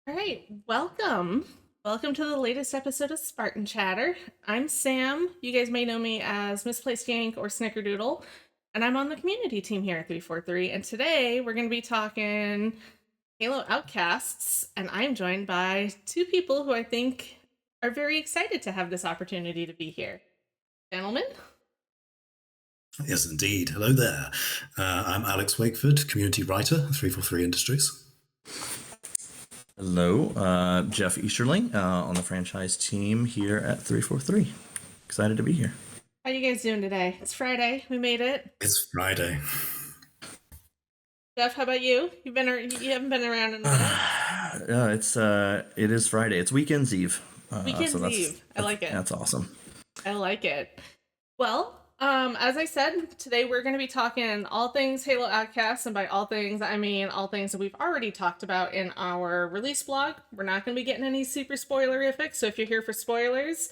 All right, welcome. Welcome to the latest episode of Spartan Chatter. I'm Sam. You guys may know me as Misplaced Yank or Snickerdoodle, and I'm on the community team here at 343. And today we're going to be talking Halo Outcasts, and I'm joined by two people who I think are very excited to have this opportunity to be here. Gentlemen? Yes, indeed. Hello there. I'm Alex Wakeford, community writer, 343 Industries. Hello, Jeff Easterling on the franchise team here at 343. Excited to be here. How you guys doing today? It's Friday. We made it. It's Friday. Jeff, how about you? You haven't been around in a minute. It is Friday. It's Weekend's Eve. Weekend's Eve. I like it. That's awesome. I like it. Well, as I said, today we're going to be talking all things Halo Outcasts, and by all things, I mean all things that we've already talked about in our release blog. We're not going to be getting any super spoilerific, so if you're here for spoilers,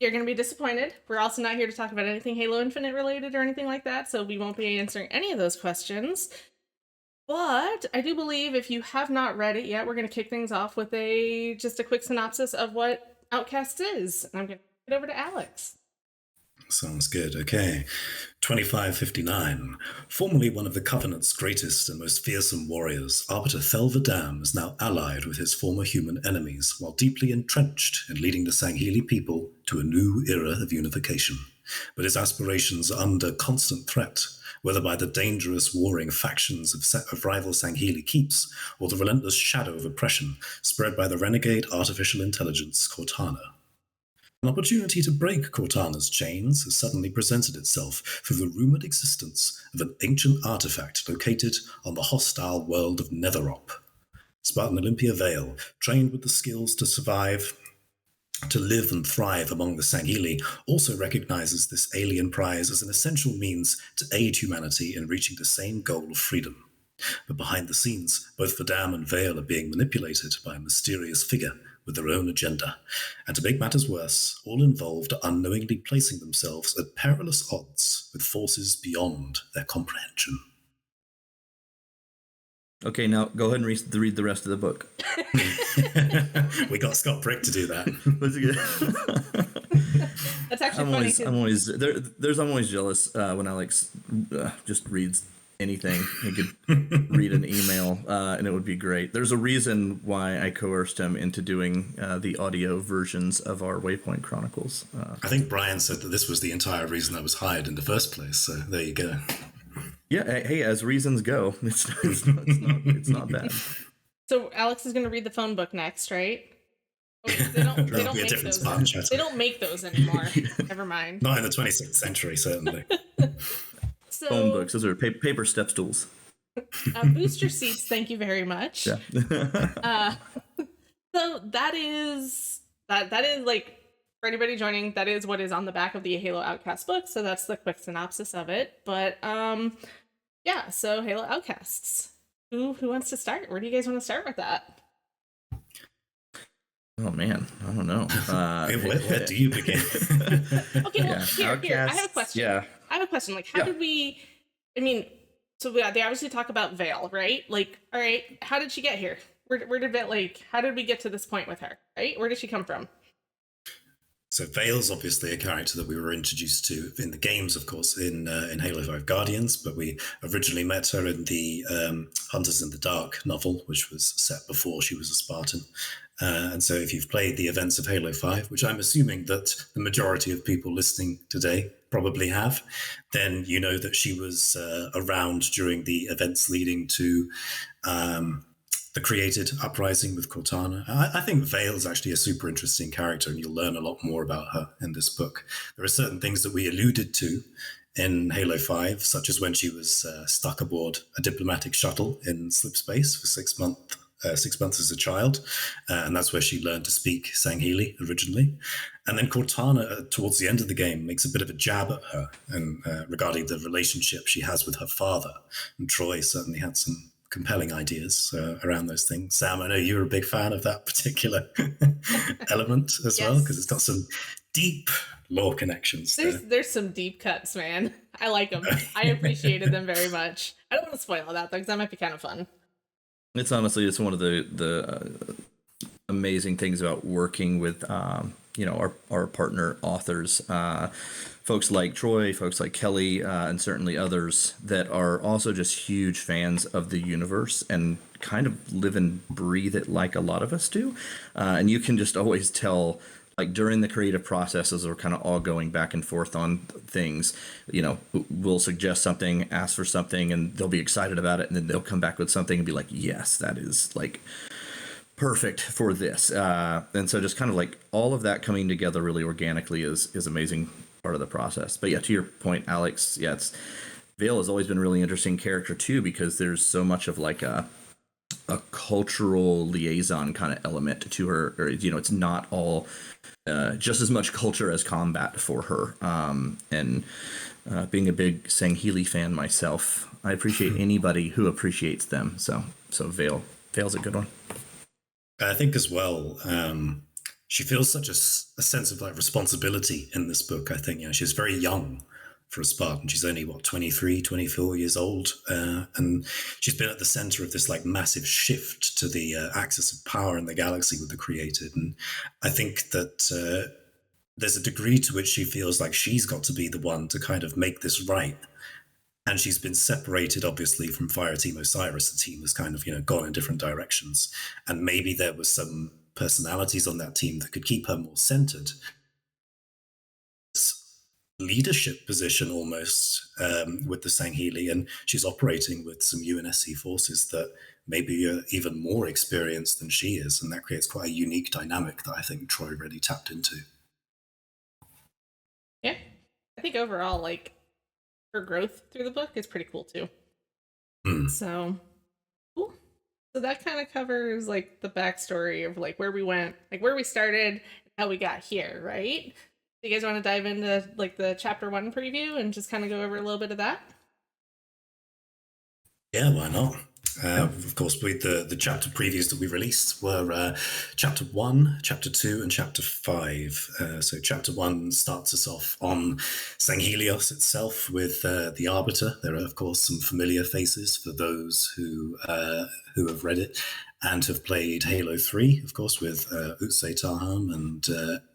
you're going to be disappointed. We're also not here to talk about anything Halo Infinite related or anything like that, so we won't be answering any of those questions. But I do believe if you have not read it yet, we're going to kick things off with just a quick synopsis of what Outcasts is. And I'm going to hand it over to Alex. Sounds good. Okay. 2559. Formerly one of the Covenant's greatest and most fearsome warriors, Arbiter Thelva Dam is now allied with his former human enemies, while deeply entrenched in leading the Sangheili people to a new era of unification. But his aspirations are under constant threat, whether by the dangerous warring factions of rival Sangheili keeps, or the relentless shadow of oppression spread by the renegade artificial intelligence Cortana. An opportunity to break Cortana's chains has suddenly presented itself through the rumored existence of an ancient artifact located on the hostile world of Netherop. Spartan Olympia Vale, trained with the skills to survive, to live and thrive among the Sangheili, also recognizes this alien prize as an essential means to aid humanity in reaching the same goal of freedom. But behind the scenes, both Vadam and Vale are being manipulated by a mysterious figure with their own agenda. And to make matters worse, all involved are unknowingly placing themselves at perilous odds with forces beyond their comprehension. Okay, now go ahead and read the rest of the book. We got Scott Prick to do that. That's actually funny. I'm always jealous when Alex just reads anything. He could read an email and it would be great. There's a reason why I coerced him into doing the audio versions of our Waypoint Chronicles. I think Brian said that this was the entire reason I was hired in the first place, so there you go. Yeah, hey, as reasons go, it's not bad. So Alex is going to read the phone book next, right? They don't make those anymore. Never mind. Not in the 26th century, certainly. So, phone books, those are paper step stools. Booster seats, thank you very much. Yeah. So that is like, for anybody joining, that is what is on the back of the Halo Outcast book. So that's the quick synopsis of it. But yeah, so Halo Outcasts. Who wants to start? Where do you guys want to start with that? Oh man, I don't know. Where do you begin? Okay, well, here, I have a question. Yeah. I have a question. Like, how did we? I mean, so they obviously talk about Vale, right? Like, all right, how did she get here? Where did Vale, like, how did we get to this point with her? Right? Where did she come from? So Vale's obviously a character that we were introduced to in the games, of course, in Halo 5 Guardians, but we originally met her in the Hunters in the Dark novel, which was set before she was a Spartan. And so if you've played the events of Halo 5, which I'm assuming that the majority of people listening today probably have, then you know that she was around during the events leading to the created uprising with Cortana. I think Vale's actually a super interesting character, and you'll learn a lot more about her in this book. There are certain things that we alluded to in Halo 5, such as when she was stuck aboard a diplomatic shuttle in slip space for 6 months as a child, and that's where she learned to speak Sangheili originally. And then Cortana, towards the end of the game, makes a bit of a jab at her and regarding the relationship she has with her father. And Troy certainly had some compelling ideas around those things. Sam, I know you're a big fan of that particular element as well, because it's got some deep lore connections. There's some deep cuts, man. I like them. I appreciated them very much. I don't want to spoil that though, because that might be kind of fun. It's honestly, it's one of the amazing things about working with our partner authors, folks like Troy, folks like Kelly, and certainly others that are also just huge fans of the universe and kind of live and breathe it like a lot of us do. And you can just always tell, like during the creative processes, we're kind of all going back and forth on things. We'll suggest something, ask for something, and they'll be excited about it, and then they'll come back with something and be like, yes, that is like perfect for this. And so just kind of like all of that coming together really organically is amazing part of the process. But yeah, to your point, Alex, yeah, Vale has always been a really interesting character too, because there's so much of like a cultural liaison kind of element to her, or it's not all just as much culture as combat for her. And being a big Sangheili fan myself, I appreciate anybody who appreciates them. So Vale's a good one. I think as well, she feels such a sense of like responsibility in this book. I think she's very young for a Spartan. She's only 23, 24 years old, and she's been at the center of this like massive shift to the axis of power in the galaxy with the created. And I think that there's a degree to which she feels like she's got to be the one to kind of make this right. And she's been separated, obviously, from Fire Team Osiris. The team has kind of, gone in different directions. And maybe there was some personalities on that team that could keep her more centered. This leadership position almost with the Sangheili, and she's operating with some UNSC forces that maybe are even more experienced than she is. And that creates quite a unique dynamic that I think Troy really tapped into. Yeah. I think overall, like, her growth through the book is pretty cool too. So cool. So that kind of covers like the backstory of like where we went, like where we started, and how we got here, right? Do you guys want to dive into like the chapter 1 preview and just kind of go over a little bit of that? Yeah, why not? Of course, the chapter previews that we released were chapter 1, chapter 2, and chapter 5. So chapter 1 starts us off on Sanghelios itself with the Arbiter. There are, of course, some familiar faces for those who have read it and have played Halo 3, of course, with Utse Tarham and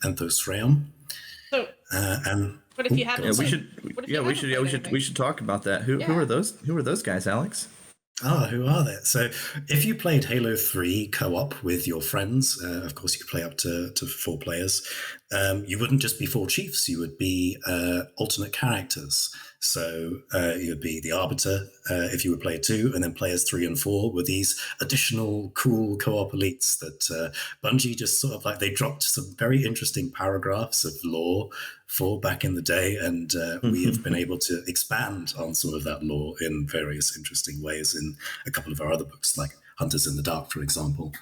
Enthos Freyon. So, and what if you haven't? We should talk about that. Who are those? Who are those guys, Alex? Who are they? So if you played Halo 3 co-op with your friends, of course you could play up to 4 players, you wouldn't just be 4 chiefs, you would be alternate characters. So you would be the Arbiter if you would play 2, and then players 3 and 4 were these additional cool co-op elites that Bungie just sort of like, they dropped some very interesting paragraphs of lore for back in the day, and we have been able to expand on some of that lore in various interesting ways in a couple of our other books, like Hunters in the Dark, for example,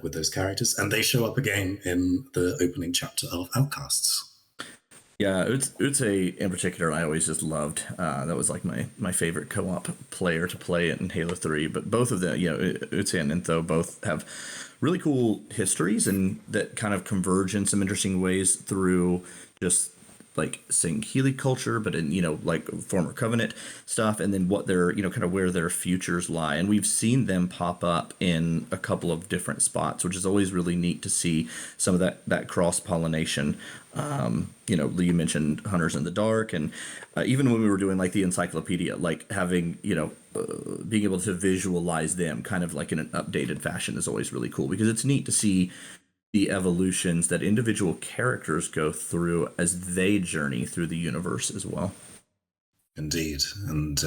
with those characters. And they show up again in the opening chapter of Outcasts. Yeah, Utse in particular, I always just loved. That was like my favorite co-op player to play in Halo 3. But both of them, Utse and Intho both have really cool histories and that kind of converge in some interesting ways through just like Sangheili culture, but in, like former Covenant stuff, and then what their, kind of where their futures lie. And we've seen them pop up in a couple of different spots, which is always really neat to see some of that cross-pollination. You mentioned Hunters in the Dark, and even when we were doing like the encyclopedia, like having, being able to visualize them kind of like in an updated fashion is always really cool, because it's neat to see the evolutions that individual characters go through as they journey through the universe as well. Indeed. And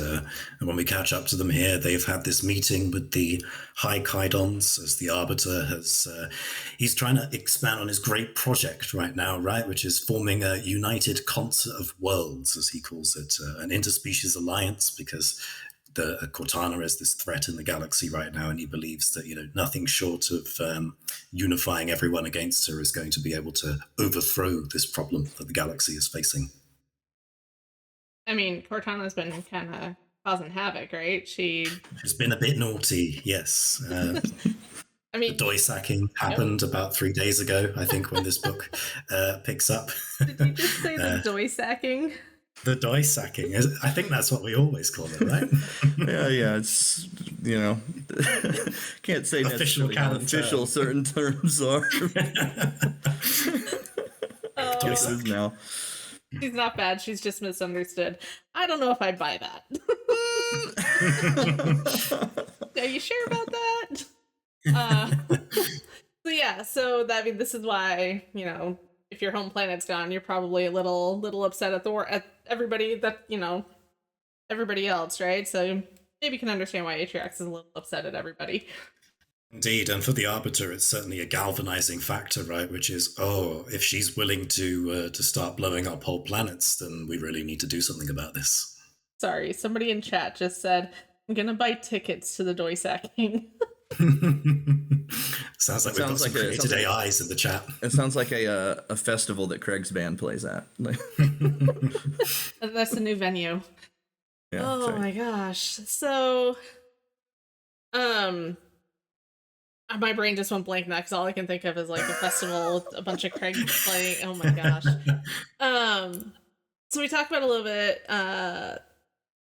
when we catch up to them here, they've had this meeting with the High Kydons, as the Arbiter has, he's trying to expand on his great project right now, right, which is forming a united concert of worlds, as he calls it, an interspecies alliance, because the Cortana is this threat in the galaxy right now, and he believes that nothing short of unifying everyone against her is going to be able to overthrow this problem that the galaxy is facing. I mean, Cortana's been kind of causing havoc, right? She's been a bit naughty, yes. I mean, the Doi sacking happened about 3 days ago, I think, when this book picks up. Did you just say the Doi sacking? The doi sacking. I think that's what we always call it, right? Yeah, it's, can't say Official necessarily how canon official term. certain terms are. Doi Oh, It is sack. now. she's not bad. She's just misunderstood. I don't know if I'd buy that. Are you sure about that? So yeah, I mean, this is why, if your home planet's gone, you're probably a little upset at everybody everybody else, right? So maybe you can understand why Atriox is a little upset at everybody. Indeed, and for the Arbiter, it's certainly a galvanizing factor, right? Which is, if she's willing to start blowing up whole planets, then we really need to do something about this. Sorry, somebody in chat just said, I'm gonna buy tickets to the doi sacking. Sounds like we've got some created AIs in the chat. It sounds like a festival that Craig's band plays at. That's the new venue. Yeah, oh sorry. my gosh. So my brain just went blank now because all I can think of is like a festival with a bunch of Craig playing. Oh my gosh. So we talked about a little bit.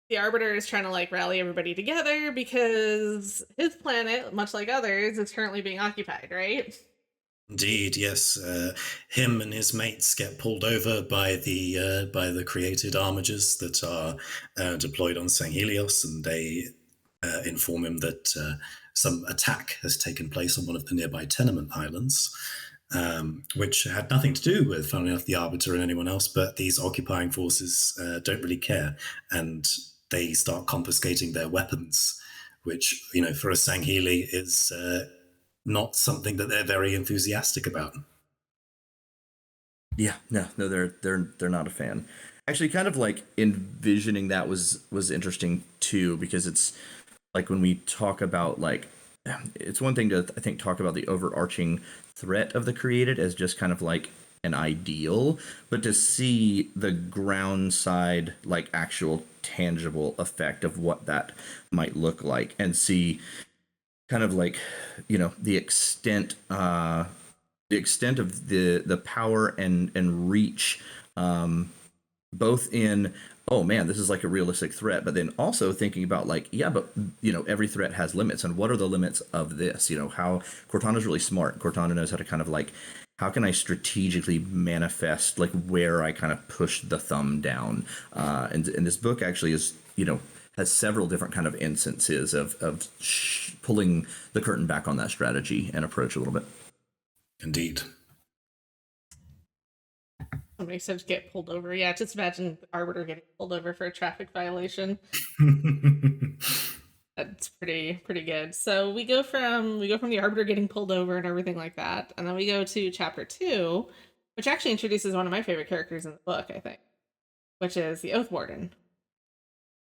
The Arbiter is trying to like rally everybody together because his planet, much like others, is currently being occupied, right? Indeed, yes. Him and his mates get pulled over by the created armigers that are deployed on Sanghelios, and they inform him that some attack has taken place on one of the nearby tenement islands, which had nothing to do with, funnily enough, the Arbiter and anyone else, but these occupying forces don't really care, and they start confiscating their weapons, which, for a Sangheli is not something that they're very enthusiastic about. Yeah, no, they're not a fan. Actually, kind of like envisioning that was interesting too, because it's like when we talk about like, it's one thing to I think talk about the overarching threat of the created as just kind of like an ideal, but to see the ground side, like actual tangible effect of what that might look like, and see kind of like, the extent of the power and reach, both in, oh man, this is like a realistic threat, but then also thinking about like, yeah, but every threat has limits, and what are the limits of this? How Cortana's really smart. Cortana knows how to kind of like, how can I strategically manifest like where I kind of push the thumb down, and this book actually is has several different kind of instances of pulling the curtain back on that strategy and approach a little bit. Indeed. Somebody said get pulled over. Yeah, just imagine the Arbiter getting pulled over for a traffic violation. That's pretty good. So we go from the Arbiter getting pulled over and everything like that, and then we go to chapter 2, which actually introduces one of my favorite characters in the book, I think, which is the Oath Warden.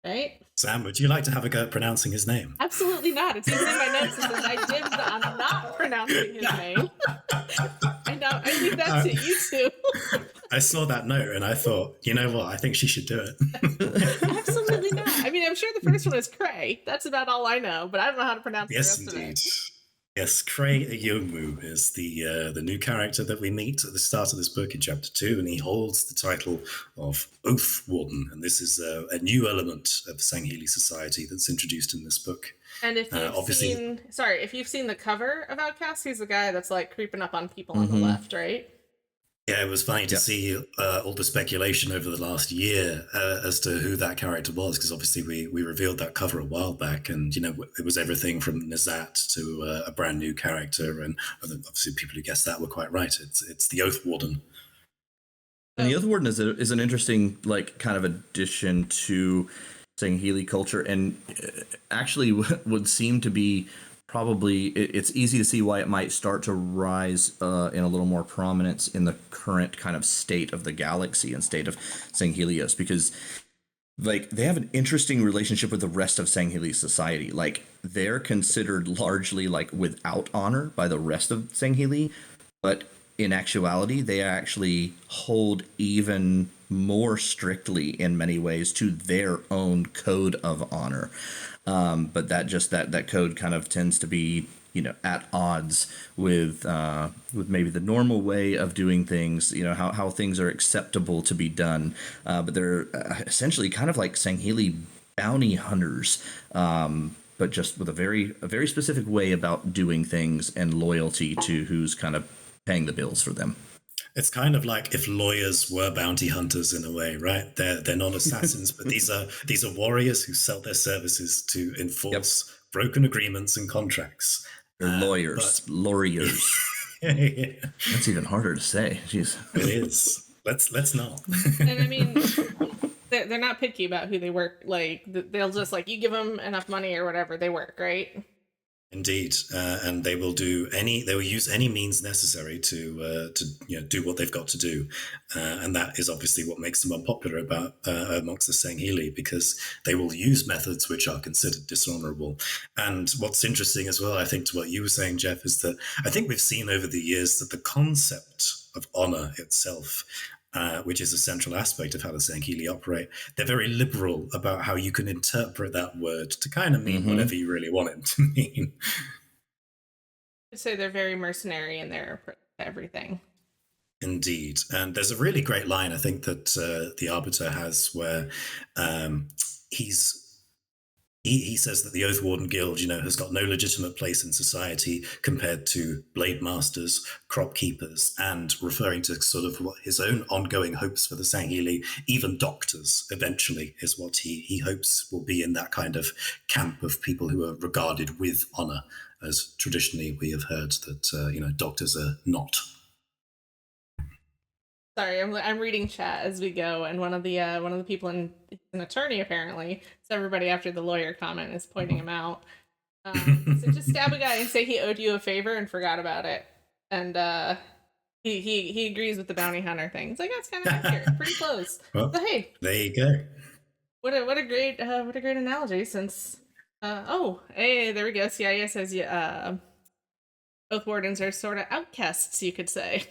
Right? Sam, would you like to have a go at pronouncing his name? Absolutely not. It's even in my notes that says I dibs on not pronouncing his name. I leave that to you two. I saw that note and I thought, you know what? I think she should do it. Absolutely not. I mean, I'm sure the first one is Cray. That's about all I know, but I don't know how to pronounce the rest of it. Yes, Cray Yomu is the new character that we meet at the start of this book in chapter 2, and he holds the title of Oath Warden, and this is a new element of Sangheli society that's introduced in this book. And if you've seen the cover of Outcasts, he's the guy that's like creeping up on people on the left, right? Yeah, it was funny to see all the speculation over the last year as to who that character was, because obviously we revealed that cover a while back, and it was everything from Nazat to a brand new character, and obviously people who guessed that were quite right. It's the Oath Warden. And the Oath Warden is an interesting like kind of addition to Sangheli culture, and actually would seem to be probably, it's easy to see why it might start to rise in a little more prominence in the current kind of state of the galaxy and state of Sanghelios, because like they have an interesting relationship with the rest of Sangheli society. Like they're considered largely like without honor by the rest of Sangheli, but in actuality they actually hold even more strictly in many ways to their own code of honor. But that code kind of tends to be, at odds with maybe the normal way of doing things, how things are acceptable to be done. But they're essentially kind of like Sangheili bounty hunters, but just with a very specific way about doing things and loyalty to who's kind of paying the bills for them. It's kind of like if lawyers were bounty hunters in a way, right? They're not assassins, but these are warriors who sell their services to enforce broken agreements and contracts. They're lawyers, lawyers. Yeah. That's even harder to say. Jeez, it is. Let's not. And I mean, they're not picky about who they work. Like they'll just like you give them enough money or whatever, they work, right? Indeed, and they will use any means necessary to do what they've got to do, and that is obviously what makes them unpopular amongst the Sangheili, because they will use methods which are considered dishonorable. And what's interesting as well, I think, to what you were saying, Jeff, is that I think we've seen over the years that the concept of honor itself, which is a central aspect of how the Sangheili operate, they're very liberal about how you can interpret that word to kind of mean whatever you really want it to mean. I'd say they're very mercenary in their approach to everything. Indeed. And there's a really great line, I think, that the Arbiter has where he says that the Oath Warden Guild, has got no legitimate place in society compared to blade masters, crop keepers, and referring to sort of what his own ongoing hopes for the Sangheili, even doctors eventually is what he hopes will be in that kind of camp of people who are regarded with honor, as traditionally we have heard that, doctors are not. Sorry, I'm reading chat as we go, and one of the people an attorney apparently. So everybody after the lawyer comment is pointing him out. So just stab a guy and say he owed you a favor and forgot about it, and he agrees with the bounty hunter thing. It's like that's kind of accurate, pretty close. Well, so hey, there you go. What a great analogy. Since hey, there we go. CIA says Oath Wardens are sort of outcasts, you could say.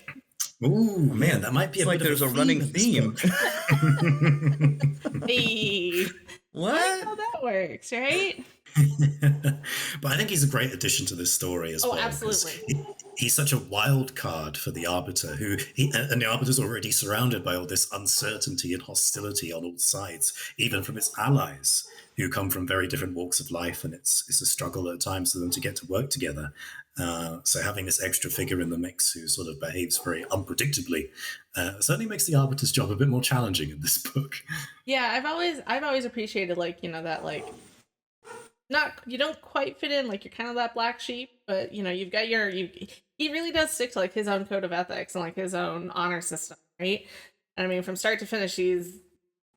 Ooh, man, that might be like there's a running theme. Hey, what? That's how that works, right? But I think he's a great addition to this story as well. Oh, absolutely. He's such a wild card for the Arbiter, and the Arbiter's already surrounded by all this uncertainty and hostility on all sides, even from its allies, who come from very different walks of life, and it's a struggle at times for them to get to work together. So having this extra figure in the mix who sort of behaves very unpredictably certainly makes the Arbiter's job a bit more challenging in this book. Yeah, I've always appreciated that not you don't quite fit in, like you're kind of that black sheep, but you've got he really does stick to like his own code of ethics and like his own honor system, right? And I mean, from start to finish, you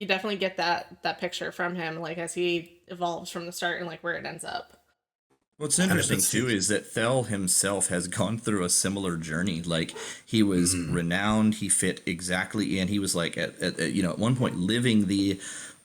definitely get that picture from him, like as he evolves from the start and like where it ends up. What's interesting too is that Thel himself has gone through a similar journey. Like he was renowned, he fit exactly in. He was like at one point living the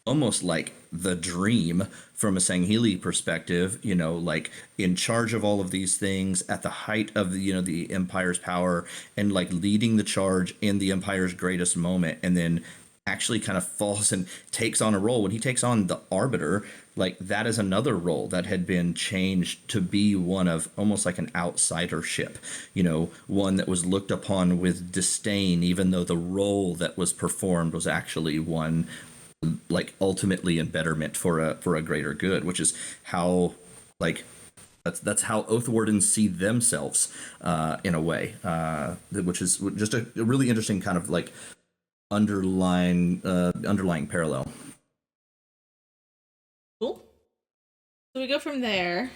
almost like the dream from a Sangheili perspective, like in charge of all of these things at the height of the Empire's power and like leading the charge in the Empire's greatest moment, and then actually kind of falls and takes on a role. When he takes on the Arbiter, like that is another role that had been changed to be one of almost like an outsidership, one that was looked upon with disdain, even though the role that was performed was actually one like ultimately in betterment for a greater good, which is how like that's how Oath Wardens see themselves in a way, which is just a really interesting kind of like underlying parallel. Cool. So we go from there,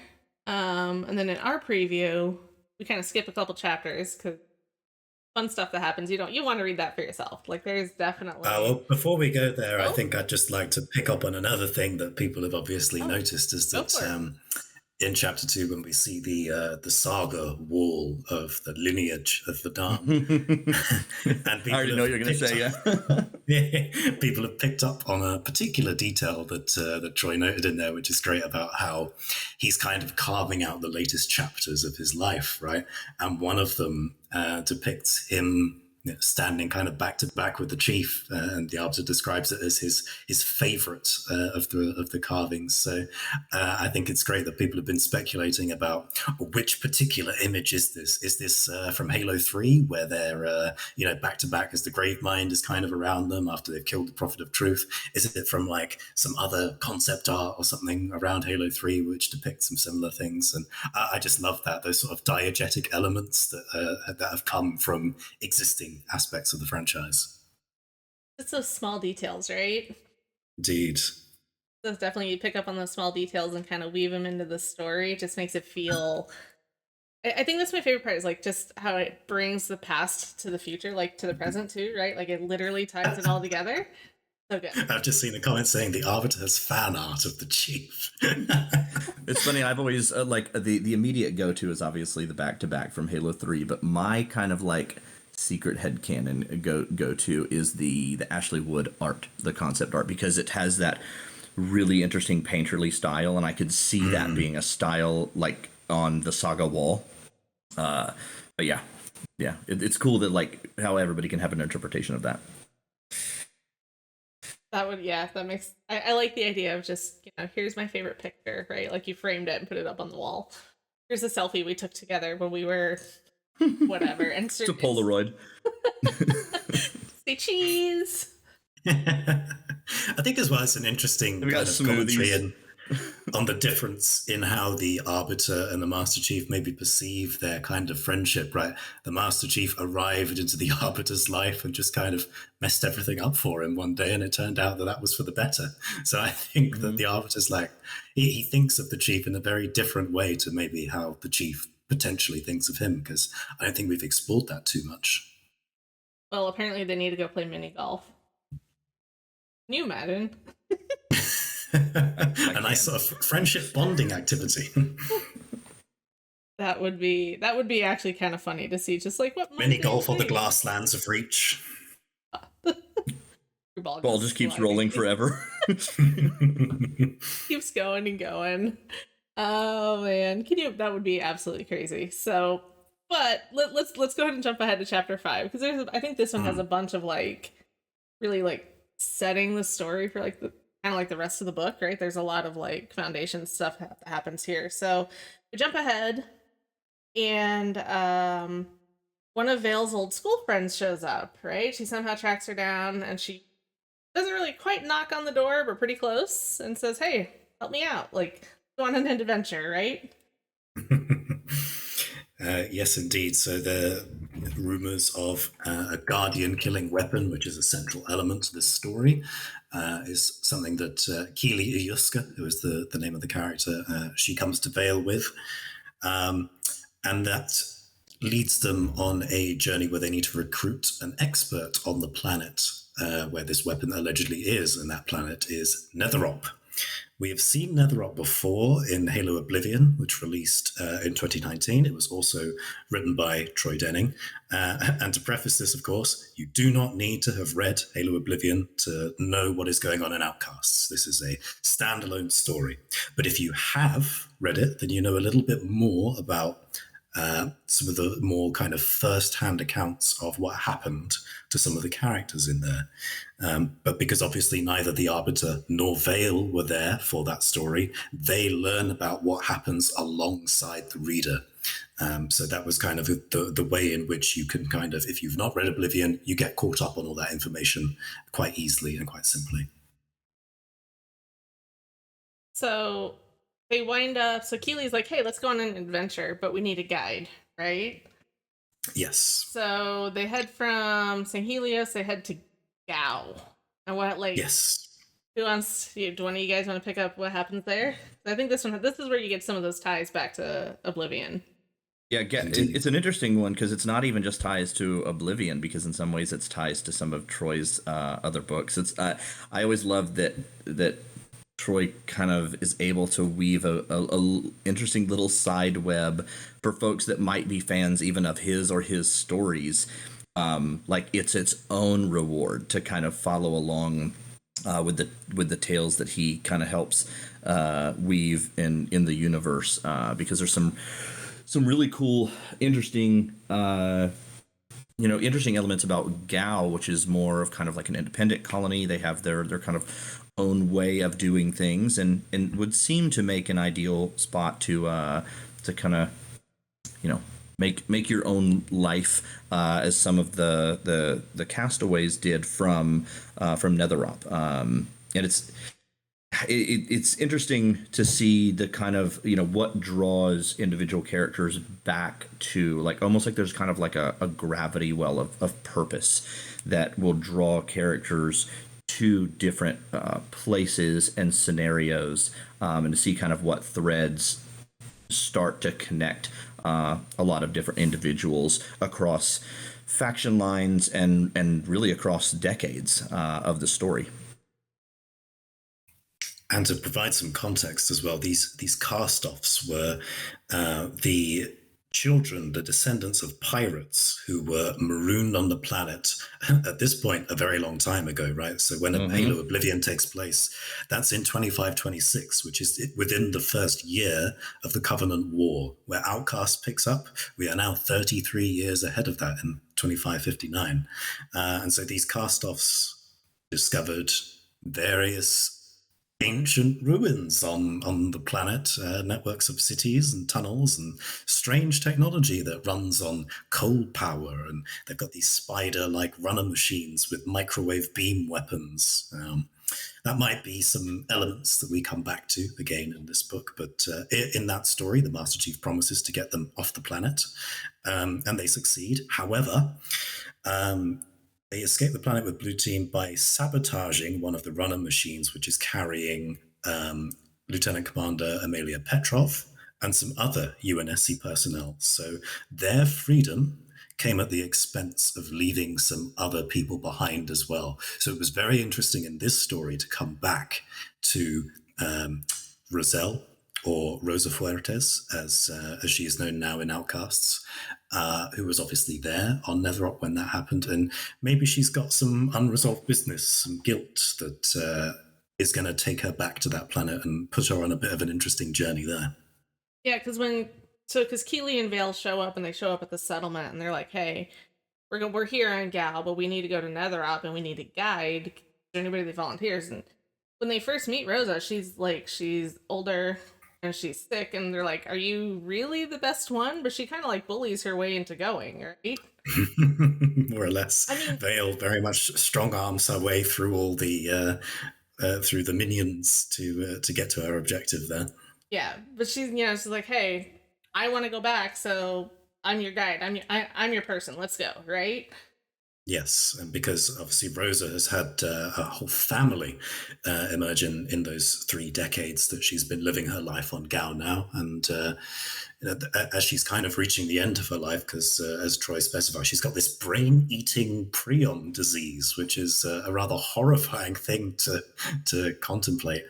and then in our preview, we kind of skip a couple chapters because fun stuff that happens. You want to read that for yourself. Like there's definitely. Well, before we go there, I think I'd just like to pick up on another thing that people have obviously noticed is that in chapter 2, when we see the saga wall of the lineage of the Dam, and I already know what you're going to say, yeah. People have picked up on a particular detail that Troy noted in there, which is great, about how he's kind of carving out the latest chapters of his life, right? And one of them depicts him, standing kind of back to back with the chief, and the arbiter describes it as his favorite of the carvings. So I think it's great that people have been speculating about which particular image is this. Is this from Halo 3, where they're back to back as the grave mind is kind of around them after they've killed the Prophet of Truth? Is it from like some other concept art or something around Halo 3 which depicts some similar things? And I just love that, those sort of diegetic elements that have come from existing aspects of the franchise. It's those small details, right? Indeed. So definitely you pick up on those small details and kind of weave them into the story. It just makes it feel. I think that's my favorite part, is like just how it brings the past to the future, like to the present too, right? Like it literally ties it all together. So good. I've just seen a comment saying the arbiter has fan art of the chief. It's funny. I've always like the immediate go-to is obviously the back-to-back from Halo 3, but my kind of like secret headcanon go-to is the Ashley Wood art, the concept art, because it has that really interesting painterly style, and I could see that being a style like on the Saga wall. But yeah, it's cool that like how everybody can have an interpretation of that. That makes, I like the idea of just, here's my favorite picture, right? Like you framed it and put it up on the wall. Here's a selfie we took together when we were whatever. And It's a Polaroid. Say cheese. I think as well it's an interesting kind of commentary on the difference in how the Arbiter and the Master Chief maybe perceive their kind of friendship, right? The Master Chief arrived into the Arbiter's life and just kind of messed everything up for him one day, and it turned out that that was for the better. So I think that the Arbiter's like, he thinks of the Chief in a very different way to maybe how the Chief potentially thinks of him, because I don't think we've explored that too much. Well, apparently they need to go play mini golf. Can you imagine? A nice sort of friendship bonding activity. That would be actually kind of funny to see, just like what mini golf on the glasslands of Reach. Your ball just keeps rolling forever. Keeps going and going. Oh man, that would be absolutely crazy. So, but let's go ahead and jump ahead to chapter 5, because I think this one has a bunch of like really like setting the story for like the kind of like the rest of the book, right? There's a lot of like foundation stuff that happens here. So we jump ahead, and one of Vale's old school friends shows up, right? She somehow tracks her down, and she doesn't really quite knock on the door, but pretty close, and says, "Hey, help me out. Like, go on an adventure," right? Yes, indeed. So the rumors of a guardian killing weapon, which is a central element to this story, is something that Keely Iyuska, who is the name of the character, she comes to Vale with. And that leads them on a journey where they need to recruit an expert on the planet where this weapon allegedly is, and that planet is Netherop. We have seen Netherop before in Halo Oblivion, which released in 2019. It was also written by Troy Denning. And to preface this, of course, you do not need to have read Halo Oblivion to know what is going on in Outcasts. This is a standalone story. But if you have read it, then you know a little bit more about some of the more kind of first-hand accounts of what happened to some of the characters in there. But because obviously neither the Arbiter nor Vale were there for that story, they learn about what happens alongside the reader. So that was kind of the way in which you can kind of, if you've not read Oblivion, you get caught up on all that information quite easily and quite simply. So they wind up, so Keely's like, "Hey, let's go on an adventure, but we need a guide," right? Yes. So they head from St. Helios, they head to Gao. And what, like, yes. Do one of you guys want to pick up what happens there? I think this is where you get some of those ties back to Oblivion. Yeah, it's an interesting one, because it's not even just ties to Oblivion, because in some ways it's ties to some of Troy's other books. It's I always love that Troy kind of is able to weave a interesting little side web for folks that might be fans even of his or his stories. Like it's its own reward to kind of follow along with the tales that he kind of helps weave in the universe, because there's some really cool, interesting interesting elements about Gao, which is more of kind of like an independent colony. They have their kind of own way of doing things, and would seem to make an ideal spot to kind of make your own life, as some of the castaways did from Netherop. And it's interesting to see the kind of what draws individual characters back to, like, almost like there's kind of like a gravity well of purpose that will draw characters to different places and scenarios, and to see kind of what threads start to connect a lot of different individuals across faction lines and really across decades of the story. And to provide some context as well, these cast-offs were the children, the descendants of pirates who were marooned on the planet at this point a very long time ago, right? So when Halo Oblivion takes place, that's in 2526, which is within the first year of the Covenant War, where Outcasts picks up. We are now 33 years ahead of that in 2559. And so these cast-offs discovered various ancient ruins on the planet, networks of cities and tunnels and strange technology that runs on coal power. And they've got these spider-like runner machines with microwave beam weapons. That might be some elements that we come back to again in this book, but in that story, the Master Chief promises to get them off the planet, and they succeed. However, they escape the planet with Blue Team by sabotaging one of the runner machines, which is carrying Lieutenant Commander Amelia Petrov and some other UNSC personnel. So their freedom came at the expense of leaving some other people behind as well. So it was very interesting in this story to come back to Roselle, or Rosa Fuertes, as she is known now in Outcasts, who was obviously there on Netherop when that happened, and maybe she's got some unresolved business, some guilt that is going to take her back to that planet and put her on a bit of an interesting journey there. Yeah, because Keeley and Vale show up, and they show up at the settlement, and they're like, "Hey, we're here on Gal, but we need to go to Netherop, and we need a guide. Is there anybody that volunteers?" And when they first meet Rosa, she's older and she's sick, and they're like, "Are you really the best one?" But she kind of like bullies her way into going, right? More or less. I mean, Vale very much strong arms her way through all the through the minions to get to her objective there. Yeah, but she's like, "Hey, I want to go back, so I'm your guide. I'm your person. Let's go," right? Yes, and because obviously Rosa has had a whole family emerge in those 3 decades that she's been living her life on Gao now, and as she's kind of reaching the end of her life, because as Troy specified, she's got this brain-eating prion disease, which is a rather horrifying thing to contemplate.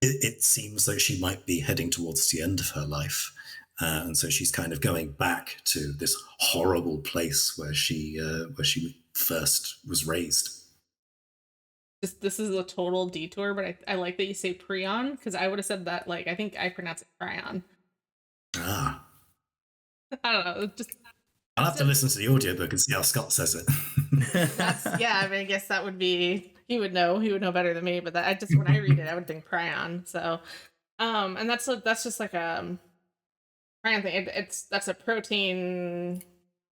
It seems like she might be heading towards the end of her life. And so she's kind of going back to this horrible place where she first was raised. This is a total detour, but I like that you say prion, because I would have said that, like, I think I pronounce it prion. Ah. I don't know. I'll have to listen to the audiobook and see how Scott says it. Yeah, I mean, I guess that would be, he would know better than me, but when I read it, I would think prion. So, and that's just like a prion thing. That's a protein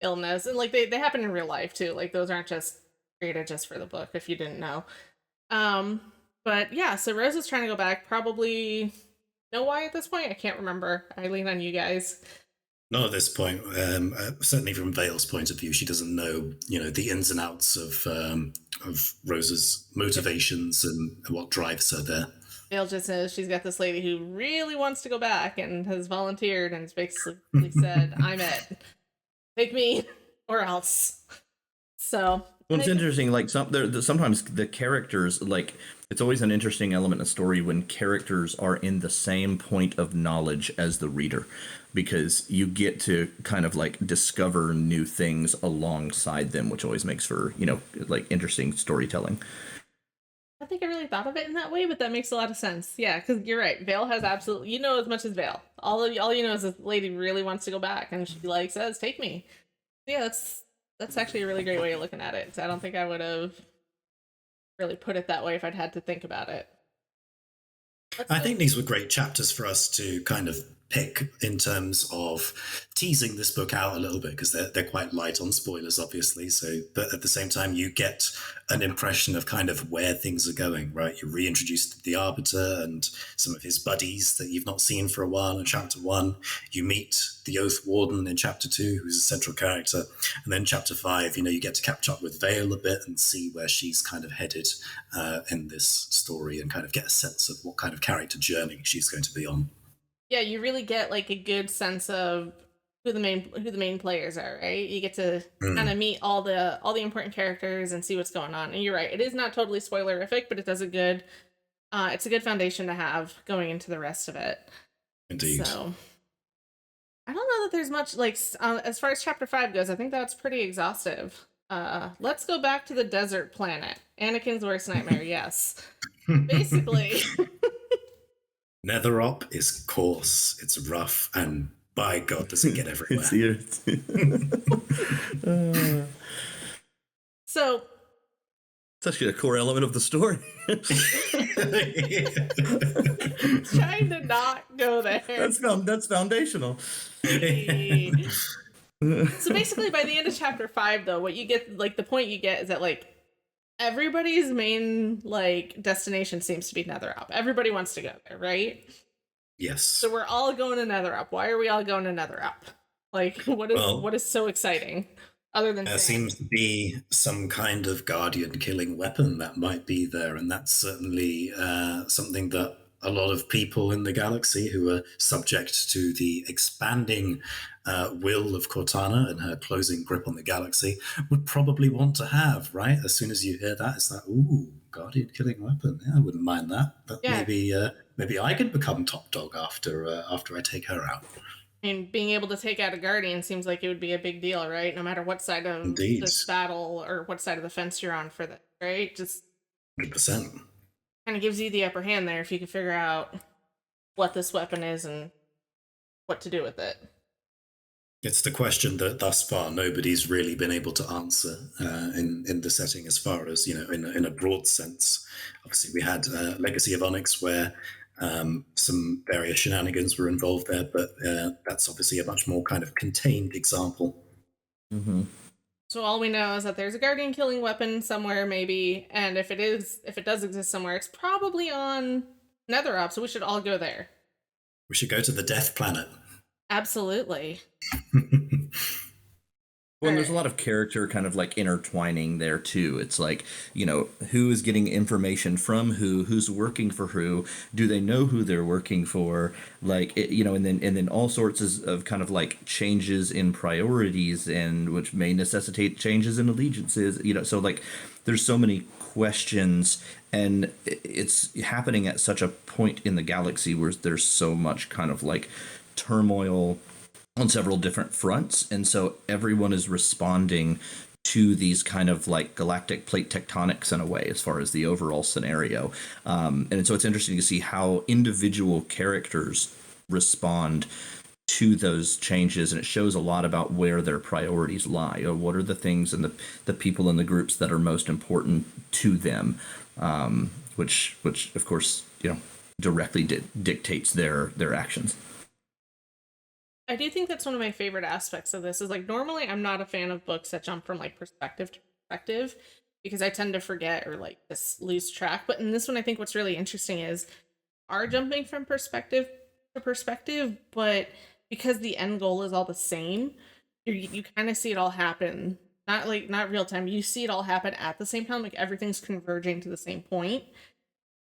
illness, and like they happen in real life too. Like those aren't just created just for the book, if you didn't know. But yeah, so Rose is trying to go back. Probably know why at this point. I can't remember. I lean on you guys. Not at this point. Certainly from Vale's point of view, she doesn't know, the ins and outs of Rosa's motivations and what drives her there. Vale just knows she's got this lady who really wants to go back and has volunteered and has basically said, "I'm it. Take me or else." So. Well, it's interesting. Like sometimes the characters, like, it's always an interesting element in a story when characters are in the same point of knowledge as the reader, because you get to kind of like discover new things alongside them, which always makes for, like, interesting storytelling. I think I really thought of it in that way, but that makes a lot of sense. Yeah, because you're right. Vale has absolutely, as much as Vale. All you know is this lady really wants to go back, and she says, "Take me." Yeah, that's actually a really great way of looking at it. 'Cause I don't think I would have really put it that way if I'd had to think about it. Let's I go. think these were great chapters for us to kind of pick in terms of teasing this book out a little bit, because they're quite light on spoilers, obviously. So, but at the same time, you get an impression of kind of where things are going, right? You're reintroduced to the Arbiter and some of his buddies that you've not seen for a while in chapter 1. You meet the Oath Warden in chapter 2, who's a central character. And then chapter 5, you get to catch up with Vale a bit and see where she's kind of headed in this story, and kind of get a sense of what kind of character journey she's going to be on. Yeah, you really get like a good sense of who the main players are, right? You get to kind of meet all the important characters and see what's going on. And you're right, it is not totally spoilerific, but it does a good it's a good foundation to have going into the rest of it. Indeed. So I don't know that there's much like as far as chapter 5 goes. I think that's pretty exhaustive. Let's go back to the desert planet. Anakin's worst nightmare. Yes, basically. Netherop is coarse, it's rough, and by God, does it get everywhere. It's here. So It's actually a core element of the story. trying to not go there. That's foundational. So basically, by the end of chapter 5, though, what you get, like, the point you get is that, like, everybody's main, like, destination seems to be Netherop. Everybody wants to go there, right? Yes. So we're all going to Netherop. Why are we all going to Netherop? Like, what is so exciting? Other than there seems to be some kind of guardian killing weapon that might be there, and that's certainly something that a lot of people in the galaxy who are subject to the expanding will of Cortana and her closing grip on the galaxy would probably want to have, right? As soon as you hear that, it's like, ooh, guardian killing weapon. Yeah, I wouldn't mind that, but Yeah. maybe I could become top dog after I take her out. I mean, being able to take out a guardian seems like it would be a big deal, right? No matter what side of Indeed. this battle or what side of the fence you're on for that, right? Just 100%. kind of gives you the upper hand there if you can figure out what this weapon is and what to do with it. It's the question that thus far nobody's really been able to answer in the setting, as far as, in a broad sense. Obviously, we had Legacy of Onyx, where some various shenanigans were involved there, but that's obviously a much more kind of contained example. Mm-hmm. So all we know is that there's a guardian killing weapon somewhere, maybe, and if it does exist somewhere, it's probably on Netherop, so we should all go there. We should go to the Death Planet. Absolutely. Well, and there's a lot of character kind of like intertwining there too. It's like, who is getting information from who's working for who, do they know who they're working for? Like, and then all sorts of kind of like changes in priorities, and which may necessitate changes in allegiances, so like there's so many questions, and it's happening at such a point in the galaxy where there's so much kind of like turmoil on several different fronts, and so everyone is responding to these kind of like galactic plate tectonics in a way, as far as the overall scenario, and so it's interesting to see how individual characters respond to those changes, and it shows a lot about where their priorities lie, or what are the things and the people in the groups that are most important to them, which of course directly dictates their actions. I do think that's one of my favorite aspects of this, is like, normally I'm not a fan of books that jump from like perspective to perspective, because I tend to forget or like just lose track. But in this one, I think what's really interesting is are jumping from perspective to perspective, but because the end goal is all the same, you kind of see it all happen. Not real time. You see it all happen at the same time, like everything's converging to the same point.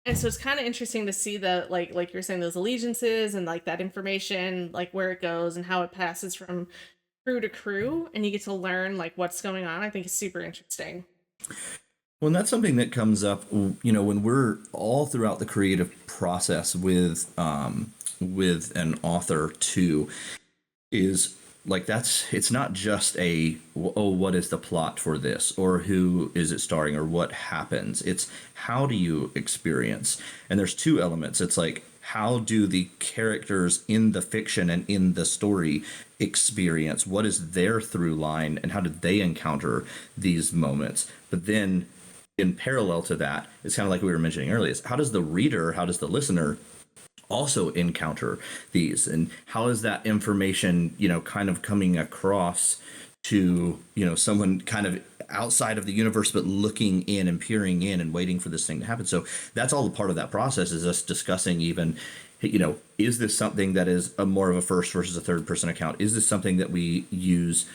And so it's kind of interesting to see that, like you're saying, those allegiances and like that information, like where it goes and how it passes from crew to crew, and you get to learn like what's going on. I think it's super interesting. Well, and that's something that comes up, when we're all throughout the creative process with an author too, is like it's not just what is the plot for this, or who is it starring, or what happens. It's how do you experience. And there's two elements. It's like, how do the characters in the fiction and in the story experience? What is their through line, and how did they encounter these moments? But then, in parallel to that, it's kind of like we were mentioning earlier, is how does the reader, how does the listener also encounter these, and how is that information, kind of coming across to, someone kind of outside of the universe, but looking in and peering in and waiting for this thing to happen. So that's all a part of that process, is us discussing even, is this something that is a more of a first versus a third person account? Is this something that we use,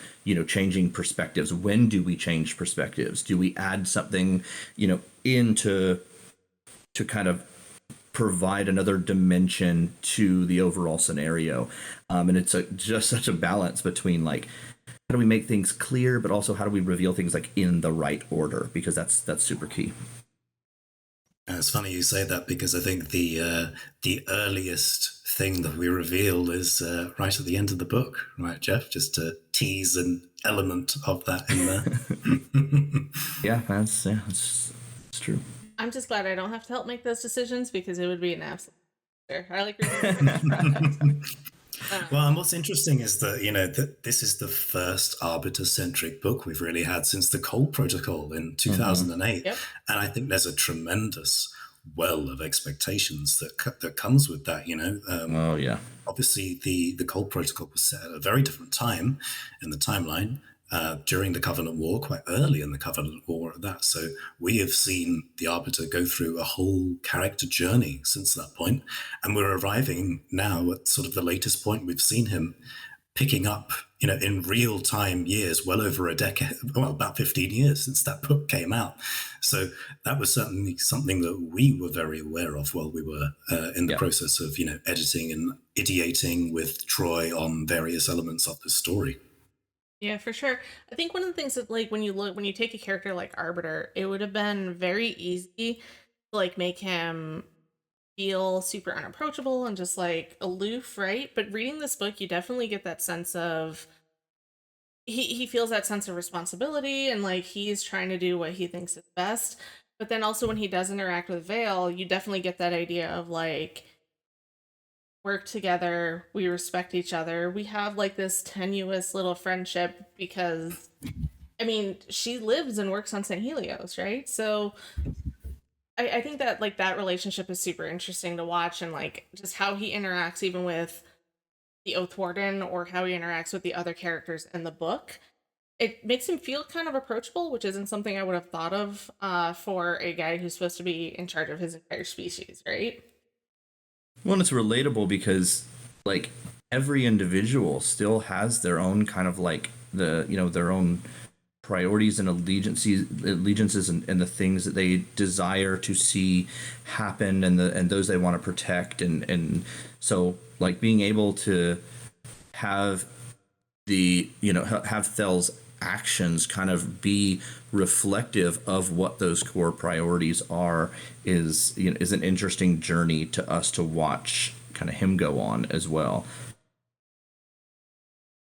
changing perspectives? When do we change perspectives? Do we add something, into to kind of provide another dimension to the overall scenario? And it's just such a balance between, like, how do we make things clear, but also how do we reveal things like in the right order? Because that's super key. It's funny you say that, because I think the earliest thing that we reveal is right at the end of the book, right, Jeff? Just to tease an element of that in there. Yeah, that's true. I'm just glad I don't have to help make those decisions, because it would be an absolute I like reading the finished product. Well, and what's interesting is that, that this is the first Arbiter-centric book we've really had since the Cole Protocol in 2008. Yep. And I think there's a tremendous well of expectations that comes with that, Oh, yeah. Obviously, the Cole Protocol was set at a very different time in the timeline, during the Covenant War, quite early in the Covenant War at that. So we have seen the Arbiter go through a whole character journey since that point, and we're arriving now at sort of the latest point. We've seen him picking up, in real time years, well over a decade, well, about 15 years since that book came out. So that was certainly something that we were very aware of while we were in the process of, editing and ideating with Troy on various elements of the story. Yeah, for sure. I think one of the things that, like, when you take a character like Arbiter, it would have been very easy to, like, make him feel super unapproachable and just, like, aloof, right? But reading this book, you definitely get that sense of he feels that sense of responsibility, and, like, he's trying to do what he thinks is best. But then also when he does interact with Vale, you definitely get that idea of, like, work together, we respect each other, we have, like, this tenuous little friendship, because I mean, she lives and works on St. Helios, right? So I think that, like, that relationship is super interesting to watch, and, like, just how he interacts even with the Oath Warden, or how he interacts with the other characters in the book. It makes him feel kind of approachable, which isn't something I would have thought of for a guy who's supposed to be in charge of his entire species, right? Well, and it's relatable because, like, every individual still has their own kind of, like, their own priorities and allegiances and the things that they desire to see happen, and those they want to protect, and so, like, being able to have have Thel's actions kind of be reflective of what those core priorities are is an interesting journey to us to watch, kind of him go on as well.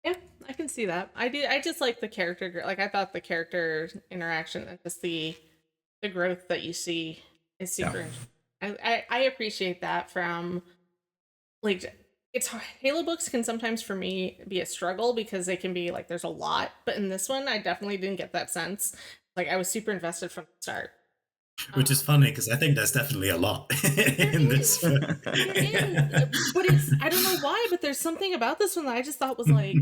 Yeah, I can see that. I just like the character, like, I thought the character interaction and just the growth that you see is super interesting. I appreciate that from, like, it's Halo books can sometimes for me be a struggle, because they can be like, there's a lot, but in this one I definitely didn't get that sense. Like, I was super invested from the start. Which is funny, because I think there's definitely a lot in this book. But it's, I don't know why, but there's something about this one that I just thought was, like,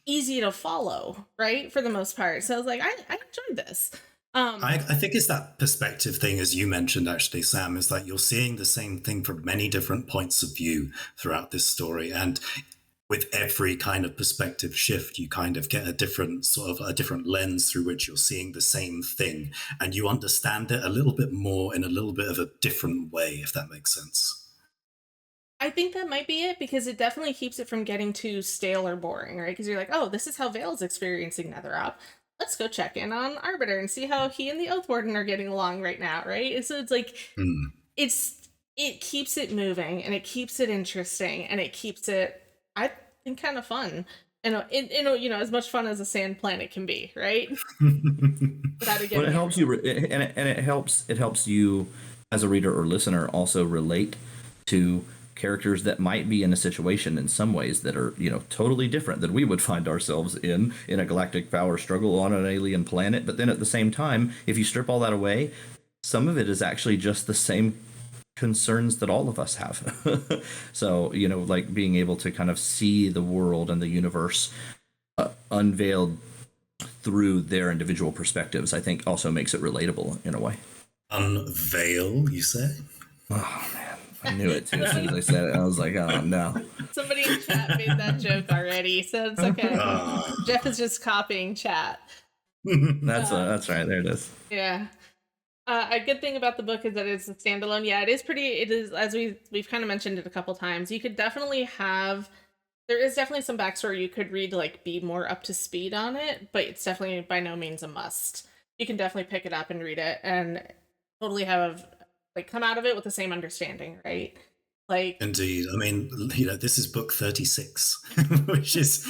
easy to follow, right, for the most part. So I was like, I enjoyed this. I think it's that perspective thing, as you mentioned, actually, Sam, is like you're seeing the same thing from many different points of view throughout this story. And with every kind of perspective shift, you kind of get a different lens through which you're seeing the same thing. And you understand it a little bit more in a little bit of a different way, if that makes sense. I think that might be it, because it definitely keeps it from getting too stale or boring, right? Because you're like, oh, this is how Vale's experiencing Netherop. Let's go check in on Arbiter and see how he and the Oath Warden are getting along right now, right? And so it's like, it keeps it moving, and it keeps it interesting, and it keeps it, I think, kind of fun. And as much fun as a sand planet can be, right? Without it getting, well, it helps you, and it helps you as a reader or listener also relate to characters that might be in a situation in some ways that are, totally different than we would find ourselves in a galactic power struggle on an alien planet. But then at the same time, if you strip all that away, some of it is actually just the same concerns that all of us have. So, like being able to kind of see the world and the universe unveiled through their individual perspectives, I think also makes it relatable in a way. Unveil, you say? Oh, man. I knew it too. As soon as I said it, I was like, oh, no. Somebody in chat made that joke already, so it's okay. Jeff is just copying chat. That's right. There it is. Yeah. A good thing about the book is that it's a standalone. Yeah, it is, as we've kind of mentioned it a couple times. You could definitely there is definitely some backstory you could read to like be more up to speed on it, but it's definitely by no means a must. You can definitely pick it up and read it and totally have like come out of it with the same understanding, right? Like, indeed. I mean, this is book 36, which is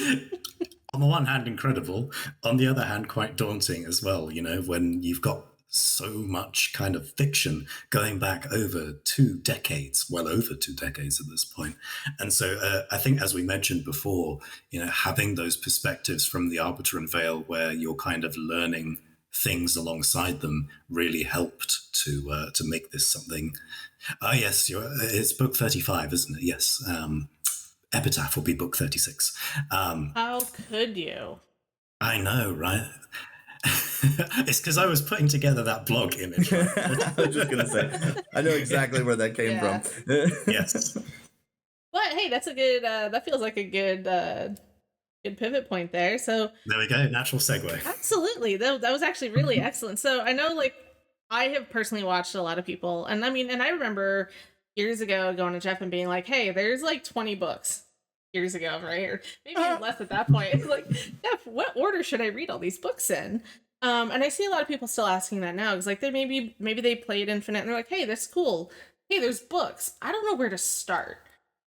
on the one hand incredible, on the other hand quite daunting as well, when you've got so much kind of fiction going back over 2 decades, well over 2 decades at this point. And so I think, as we mentioned before, having those perspectives from the Arbiter and Veil where you're kind of learning things alongside them really helped to make this something. Yes, it's book 35, isn't it? Yes. Epitaph will be book 36. how could you? I know, right? It's because I was putting together that blog image. Right? I was just gonna say, I know exactly where that came from. Yes. But hey, that's a good. That feels like a good pivot point there. So there we go, natural segue. Absolutely, that was actually really excellent. So I know, like, I have personally watched a lot of people, and I remember years ago going to Jeff and being like, "Hey, there's like 20 books." Years ago, right? Or maybe even less at that point. It's like, Jeff, what order should I read all these books in? And I see a lot of people still asking that now, because like maybe they played Infinite and they're like, hey, that's cool. Hey, there's books. I don't know where to start.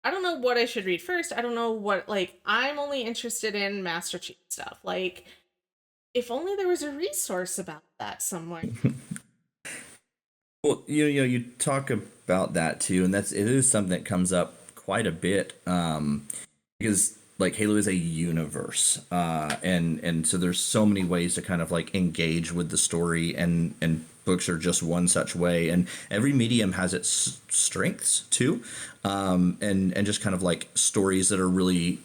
I don't know what I should read first. I don't know what, like, I'm only interested in Master Chief stuff. Like, if only there was a resource about that somewhere. Well, you talk about that too, and it is something that comes up quite a bit, because like Halo is a universe, and so there's so many ways to kind of like engage with the story, and books are just one such way, and every medium has its strengths too, and just kind of like stories that are really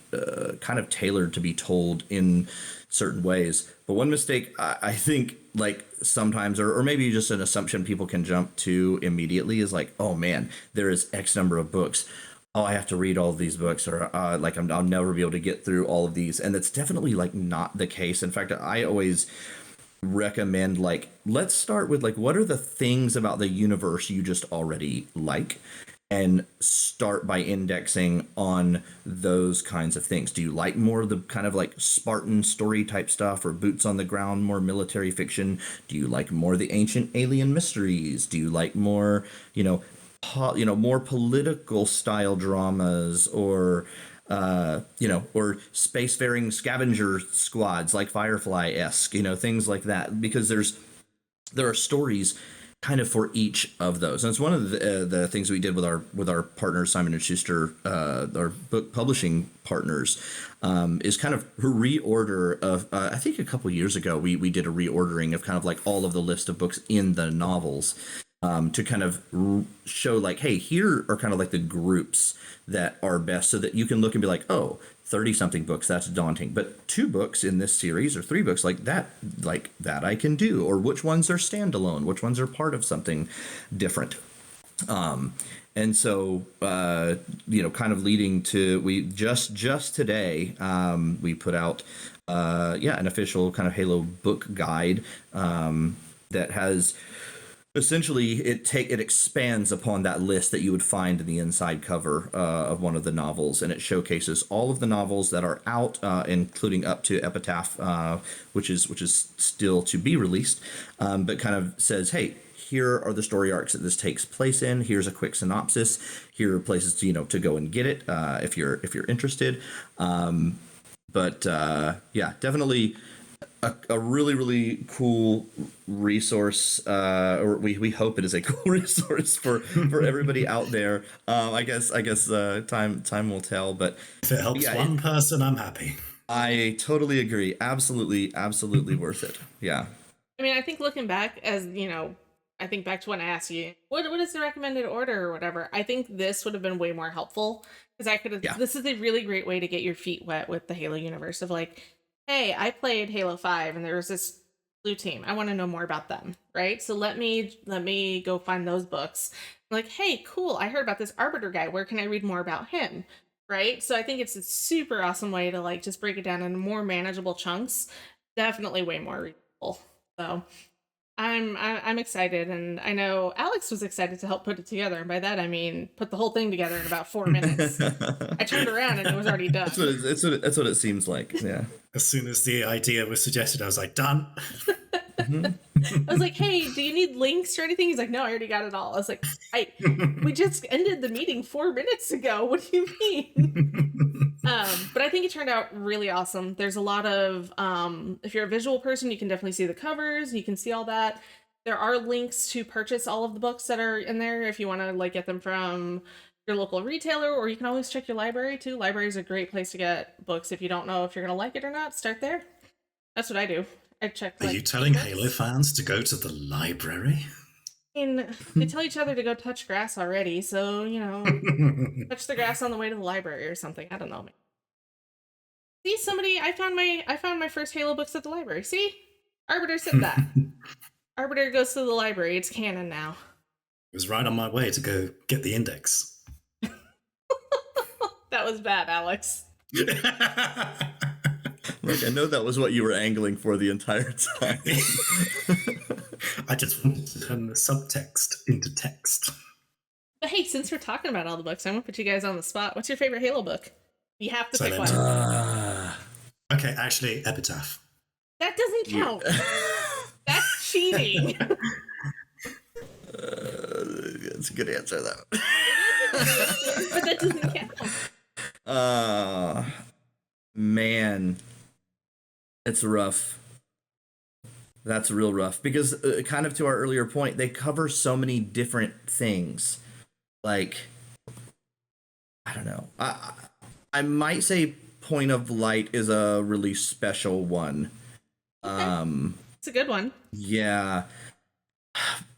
kind of tailored to be told in certain ways. But one mistake I think, like, sometimes, or maybe just an assumption people can jump to immediately is like, oh man, there is X number of books. Oh, I have to read all of these books, or like I'll never be able to get through all of these. And that's definitely like not the case. In fact, I always recommend, like, let's start with like, what are the things about the universe you just already like, and start by indexing on those kinds of things. Do you like more of the kind of like Spartan story type stuff, or boots on the ground, more military fiction? Do you like more of the ancient alien mysteries? Do you like more, more political style dramas, or or spacefaring scavenger squads like Firefly-esque, things like that? Because there are stories kind of for each of those, and it's one of the things we did with our partners, Simon and Schuster, our book publishing partners, is kind of a reorder of. I think a couple years ago we did a reordering of kind of like all of the list of books in the novels. To kind of show like, hey, here are kind of like the groups that are best, so that you can look and be like, oh, 30-something books, that's daunting. But 2 books in this series, or 3 books like that I can do. Or which ones are standalone, which ones are part of something different. And so, kind of leading to, we just today, we put out, an official kind of Halo book guide that has... Essentially, it expands upon that list that you would find in the inside cover of one of the novels, and it showcases all of the novels that are out, including up to Epitaph, which is still to be released, but kind of says, hey, here are the story arcs that this takes place in. Here's a quick synopsis. Here are places to go and get it if you're interested. Definitely. a really, really cool resource, or we hope it is a cool resource for everybody out there. I guess time will tell, but If it helps yeah, one person, I'm happy. I totally agree. Absolutely worth it. Yeah. I mean, I think looking back, as you know, I think back to when I asked you, what is the recommended order or whatever. I think this would have been way more helpful because I could have. Yeah. This is a really great way to get your feet wet with the Halo universe. Of like, hey, I played Halo 5, and there was this blue team. I want to know more about them, right? So let me go find those books. Like, hey, cool. I heard about this Arbiter guy. Where can I read more about him? Right. So I think it's a super awesome way to like just break it down in more manageable chunks. Definitely way more readable. So I'm excited, and I know Alex was excited to help put it together. And by that I mean put the whole thing together in about 4 minutes. I turned around and it was already done. That's what it seems like. Yeah. As soon as the idea was suggested, I was like, done. I was like, hey, do you need links or anything? He's like, no, I already got it all. I was like, we just ended the meeting 4 minutes ago. What do you mean? But I think it turned out really awesome. There's a lot of, if you're a visual person, you can definitely see the covers. You can see all that. There are links to purchase all of the books that are in there if you want to like get them from your local retailer, or you can always check your library too. Library is a great place to get books. If you don't know if you're going to like it or not, start there. That's what I do. I check. Are you telling Halo fans to go to the library? And they tell each other to go touch grass already, so you know, touch the grass on the way to the library or something. I don't know. See, somebody, I found my first Halo books at the library. See, Arbiter said that. Arbiter goes to the library. It's canon now. It was right on my way to go get the index. That was bad, Alex. Like, I know that was what you were angling for the entire time. I just wanted to turn the subtext into text. But hey, since we're talking about all the books, I'm gonna put you guys on the spot. What's your favorite Halo book? You have to pick one. Okay, actually, Epitaph. That doesn't count. That's cheating. That's a good answer, though. But that doesn't count. Man, it's rough. That's real rough because kind of to our earlier point, they cover so many different things. Like, I don't know. I might say Point of Light is a really special one. Okay. It's a good one. Yeah.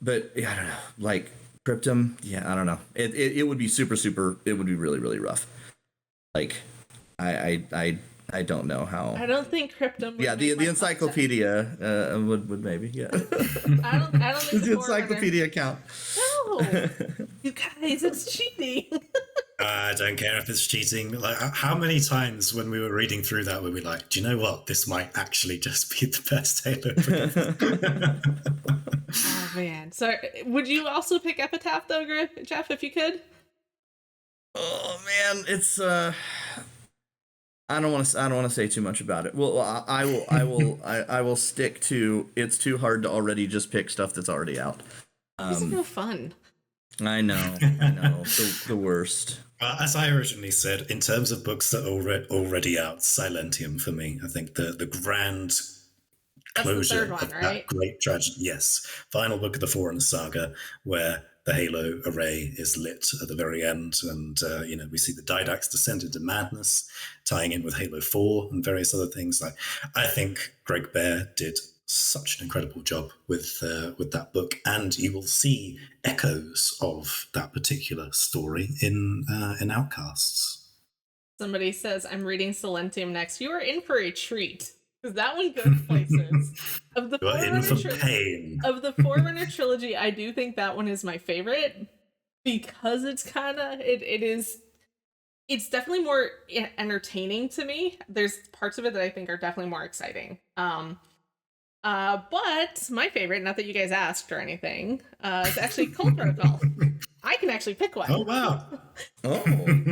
But yeah, I don't know. Like Cryptum, yeah, I don't know. It would be super. It would be really, really rough. Like, I don't know how. I don't think Cryptum. Yeah, the encyclopedia would maybe. Yeah. I don't think the encyclopedia count. No, you guys, it's cheating. I don't care if it's cheating. Like, how many times when we were reading through that were we like, do you know what? This might actually just be the best Halo. Oh man! So, would you also pick Epitaph though, Jeff, if you could? Oh man, it's I don't want to say too much about it. Well, I will stick to. It's too hard to already just pick stuff that's already out. This is no fun. I know, the worst. As I originally said, in terms of books that are already out, Silentium for me. I think the grand closure one, of right? that great tragedy. Yes, final book of the Forerunner saga, where the Halo array is lit at the very end, and we see the Didax descend into madness, tying in with Halo 4 and various other things. Like, I think Greg Bear did such an incredible job with that book, and you will see echoes of that particular story in Outcasts. Somebody says, "I'm reading Silentium next." You are in for a treat because that one goes places. Of the Forerunner trilogy, I do think that one is my favorite because it's kind of it's definitely more entertaining to me. There's parts of it that I think are definitely more exciting. But my favorite, not that you guys asked or anything, is actually Cold Protocol. I can actually pick one. Oh wow!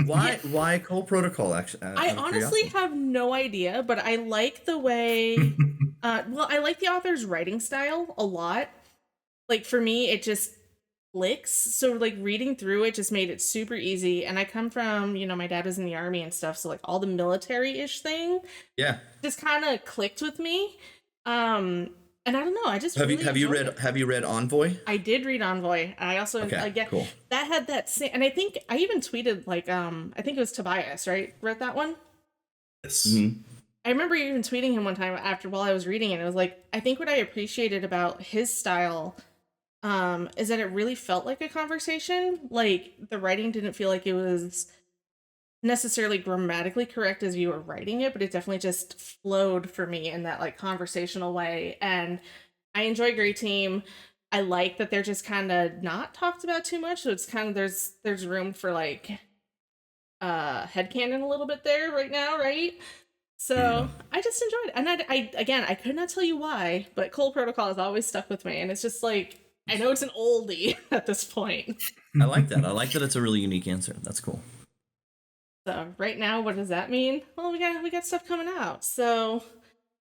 Why Cold Protocol? Actually, I honestly have no idea, but I like the way. I like the author's writing style a lot. Like for me, it just clicks. So like reading through it just made it super easy. And I come from, my dad was in the army and stuff, so like all the military-ish thing, yeah, just kind of clicked with me. And I don't know, I just Have you really have you enjoyed read it. have you read Envoy? I did read Envoy. I also Okay, again cool. that had that same, and I think I even tweeted like I think it was Tobias, right? Read that one. Yes. Mm-hmm. I remember even tweeting him one time after while I was reading it. It was like I think what I appreciated about his style is that it really felt like a conversation. Like the writing didn't feel like it was necessarily grammatically correct as you were writing it, but it definitely just flowed for me in that like conversational way. And I enjoy Grey Team. I like that they're just kind of not talked about too much, so it's kind of there's room for like headcanon a little bit there right now, right? So I just enjoyed it, and I again I could not tell you why, but Cole Protocol has always stuck with me, and it's just like I know it's an oldie at this point. I like that. I like that it's a really unique answer. That's cool. So right now, what does that mean? Well, we got stuff coming out, so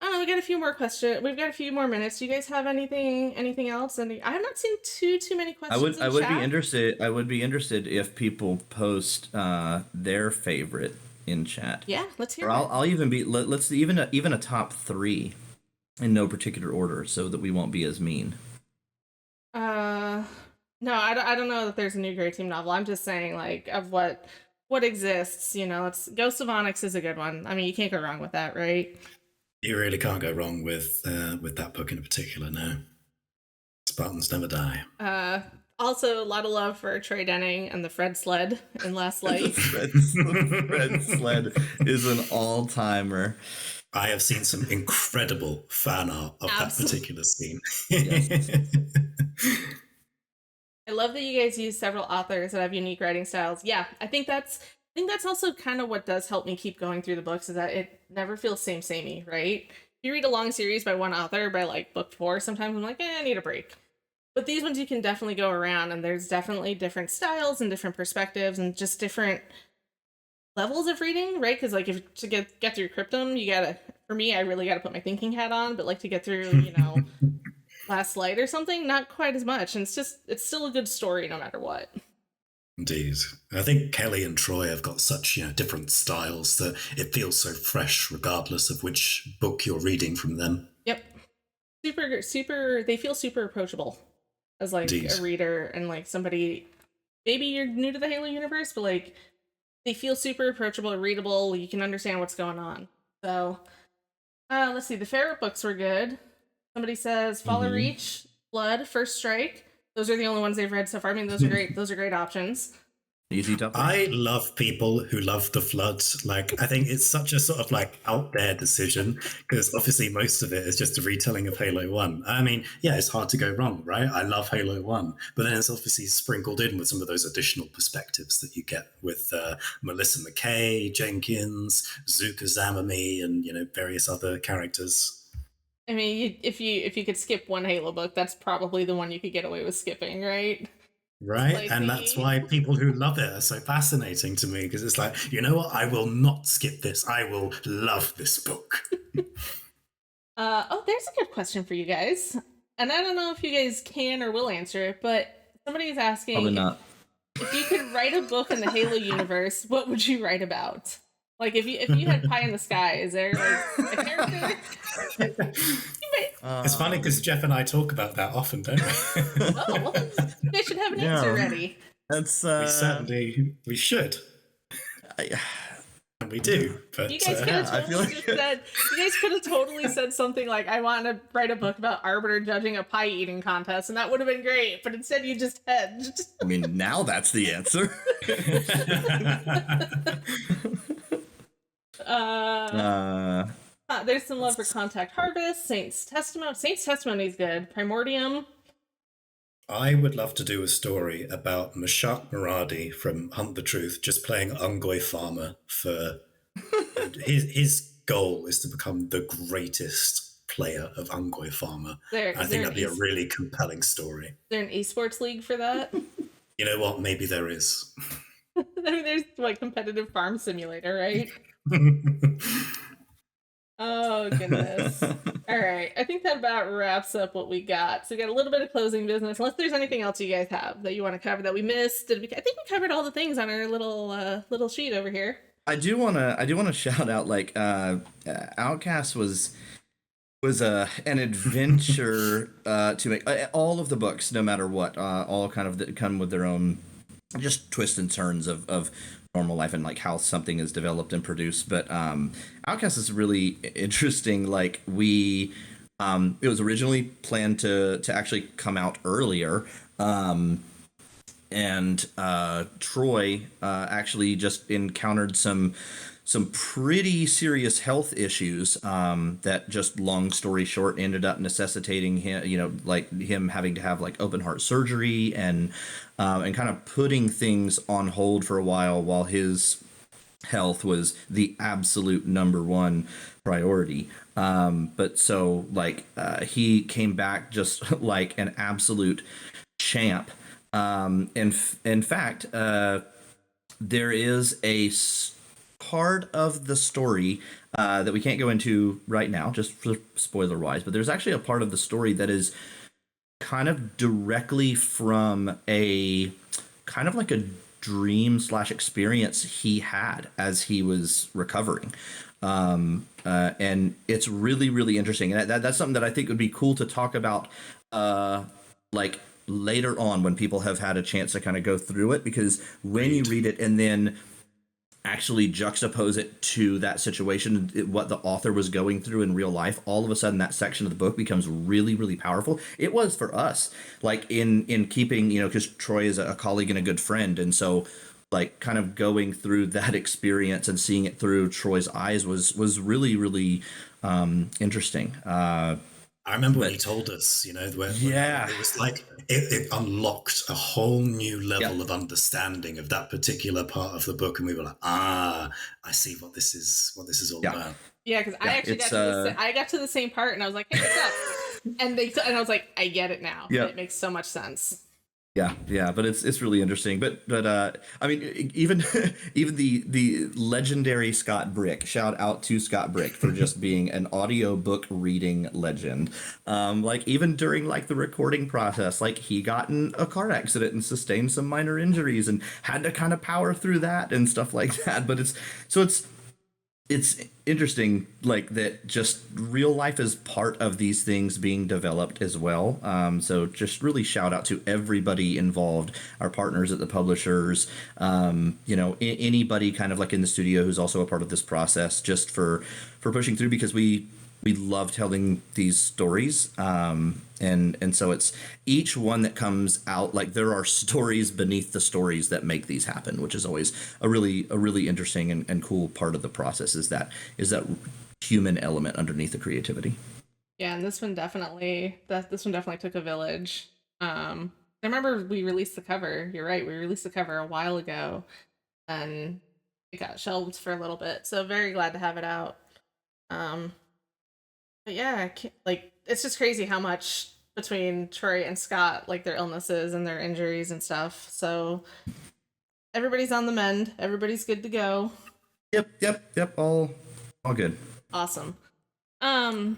I don't know. We got a few more questions. We've got a few more minutes. Do you guys have anything else? And I have not seen too many questions I in would be chat. interested. I would be interested if people post their favorite in chat, Yeah, let's hear or it. I'll even be let's even a top three in no particular order, so that we won't be as mean. Uh, no, I don't know that there's a new Grey Team novel. I'm just saying like of what exists. You know, it's Ghost of Onyx is a good one. I mean, you can't go wrong with that, right? You really can't go wrong with that book in particular. No, Spartans never die. Also a lot of love for Troy Denning and the Fred Sled in Last Light. The Fred Sled is an all timer. I have seen some incredible fan art of that Absolutely. particular scene. Yes. I love that you guys use several authors that have unique writing styles. Yeah, I think that's also kind of what does help me keep going through the books is that it never feels samey, right? If you read a long series by one author by like book 4, sometimes I'm like, I need a break. But these ones you can definitely go around, and there's definitely different styles and different perspectives and just different levels of reading, right? Because like if to get through Cryptum, you gotta. For me, I really gotta put my thinking hat on. But like to get through, Last Light or something, not quite as much. And it's still a good story no matter what. Indeed. I think Kelly and Troy have got such, different styles that it feels so fresh regardless of which book you're reading from them. Yep, super. They feel super approachable as like Indeed. a reader and like somebody. Maybe you're new to the Halo universe, but like they feel super approachable, readable. You can understand what's going on. So, let's see. The favorite books were good. Somebody says Fall of Reach, Blood, First Strike. Those are the only ones they've read so far. I mean, those are great. Those are great options. Easy top three. I love people who love the flood. Like, I think it's such a sort of like out there decision because obviously most of it is just a retelling of Halo 1. I mean, yeah, it's hard to go wrong, right? I love Halo 1, but then it's obviously sprinkled in with some of those additional perspectives that you get with Melissa McKay, Jenkins, Zuka Zamami, and, various other characters. I mean, if you could skip one Halo book, that's probably the one you could get away with skipping, right? Right. Like And that's why people who love it are so fascinating to me because it's like, you know what? I will not skip this. I will love this book. there's a good question for you guys. And I don't know if you guys can or will answer it, but somebody's asking Probably not. if you could write a book in the Halo universe, what would you write about? Like if you had pie in the sky, is there like a character? It's funny because Jeff and I talk about that often, don't we? Oh, well, then you guys should have an answer ready. That's we should. And we do. But You guys could have I feel totally like- just said. You guys could have totally said something like, "I want to write a book about Arbiter judging a pie eating contest," and that would have been great. But instead, you just hedged. I mean, now that's the answer. There's some love for Contact Harvest, Saint's Testimony. Saint's Testimony is good. Primordium. I would love to do a story about Mashak Muradi from Hunt the Truth just playing Ungoy Farmer for his goal is to become the greatest player of Ungoy Farmer. I think that'd be a really compelling story. Is there an esports league for that? You know what? Maybe there is. I mean, there's like competitive farm simulator, right? Oh, goodness. All right. I think that about wraps up what we got. So we got a little bit of closing business. Unless there's anything else you guys have that you want to cover that we missed. I think we covered all the things on our little sheet over here. I do want to shout out like Outcast was was an adventure to make all of the books, no matter what, all kind of come with their own just twists and turns of normal life and like how something is developed and produced. But Outcast is really interesting. Like it was originally planned to actually come out earlier. And Troy actually just encountered some pretty serious health issues that just long story short ended up necessitating him, like him having to have like open heart surgery and kind of putting things on hold for a while his health was the absolute number one priority. But so like he came back just like an absolute champ. In fact, there is a part of the story that we can't go into right now, just for spoiler wise, but there's actually a part of the story that is kind of directly from a kind of like a dream slash experience he had as he was recovering. And it's really, really interesting. And that's something that I think would be cool to talk about, like later on when people have had a chance to kind of go through it, because when you read it and then actually juxtapose it to that situation, what the author was going through in real life, all of a sudden that section of the book becomes really, really powerful. It was for us, like in keeping, because Troy is a colleague and a good friend, and so like kind of going through that experience and seeing it through Troy's eyes was really, really interesting. I remember when you told us, when it was like it unlocked a whole new level of understanding of that particular part of the book, and we were like, I see what this is all about. Yeah, because I actually got to the same part, and I was like, hey, what's up? and I was like, I get it now. Yeah, it makes so much sense. Yeah, but it's really interesting. But I mean, even the legendary Scott Brick. Shout out to Scott Brick for just being an audiobook reading legend. Like even during like the recording process, like he got in a car accident and sustained some minor injuries and had to kind of power through that and stuff like that. But it's interesting, like that just real life is part of these things being developed as well. So just really shout out to everybody involved, our partners at the publishers, anybody kind of like in the studio who's also a part of this process, just for pushing through, because we love telling these stories. And so it's each one that comes out, like there are stories beneath the stories that make these happen, which is always a really interesting and cool part of the process, is that human element underneath the creativity. Yeah, and this one definitely took a village. I remember we released the cover. You're right, we released the cover a while ago, and it got shelved for a little bit. So very glad to have it out. But yeah, it's just crazy how much between Troy and Scott, like their illnesses and their injuries and stuff. So everybody's on the mend. Everybody's good to go. Yep. All good. Awesome. So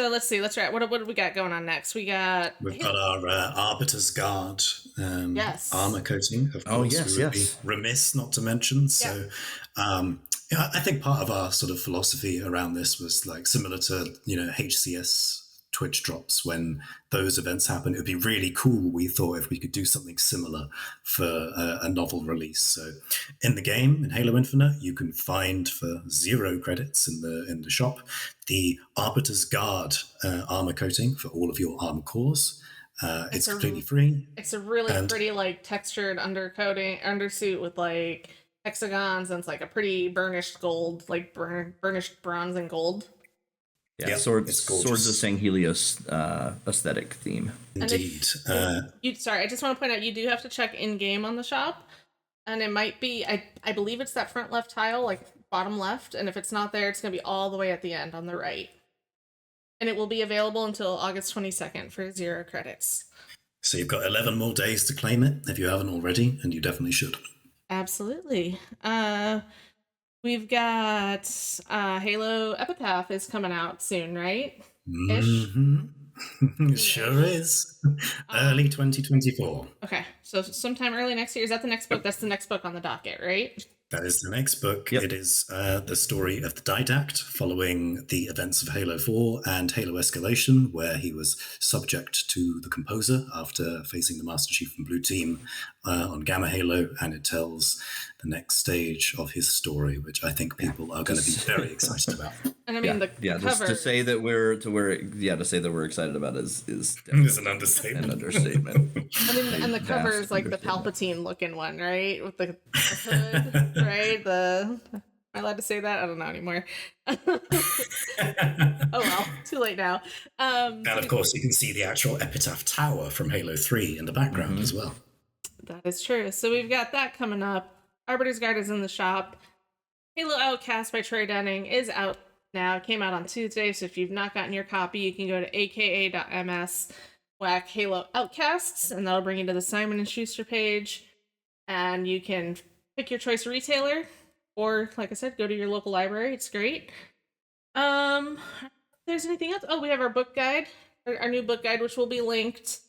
let's see. Let's write. What do we got going on next? We've got our Arbiter's Guard yes, armor coating. Of course, we would be remiss not to mention. So, I think part of our sort of philosophy around this was like similar to HCS Twitch drops. When those events happen, it would be really cool, we thought, if we could do something similar for a novel release. So in the game, in Halo Infinite, you can find for 0 credits in the shop the Arbiter's Guard armor coating for all of your armor cores. It's completely free. It's a really pretty like textured undersuit with like hexagons, and it's like a pretty burnished gold, like burnished bronze and gold. Yeah, Swords of Sanghelios aesthetic theme. Indeed. Sorry, I just want to point out, you do have to check in game on the shop, and it might be, I believe it's that front left tile, like bottom left, and if it's not there, it's going to be all the way at the end on the right. And it will be available until August 22nd for 0 credits. So you've got 11 more days to claim it if you haven't already, and you definitely should. Absolutely. We've got Halo Epitaph is coming out soon, right? Mm-hmm. It sure is. Early 2024. Okay, so sometime early next year. Is that the next book? That's the next book on the docket, right? That is the next book. Yep. It is the story of the Didact following the events of Halo 4 and Halo Escalation, where he was subject to the Composer after facing the Master Chief and Blue Team on Gamma Halo, and it tells the next stage of his story, which I think people are going to be very excited about. And I mean, the just cover. to say that we're excited about is It's an understatement. an understatement. I mean, and the Vast cover is like the understatement. Palpatine looking one, right? With the hood, right? Am I allowed to say that? I don't know anymore. Oh well, too late now. And of course, you can see the actual Epitaph Tower from Halo 3 in the background as well. That is true. So we've got that coming up. Arbiter's Guide is in the shop. Halo Outcast by Troy Denning is out now. It came out on Tuesday, so if you've not gotten your copy, you can go to aka.ms whack Halo Outcasts, and that'll bring you to the Simon & Schuster page, and you can pick your choice retailer, or, like I said, go to your local library. It's great. If there's anything else? Oh, we have our book guide, our new book guide, which will be linked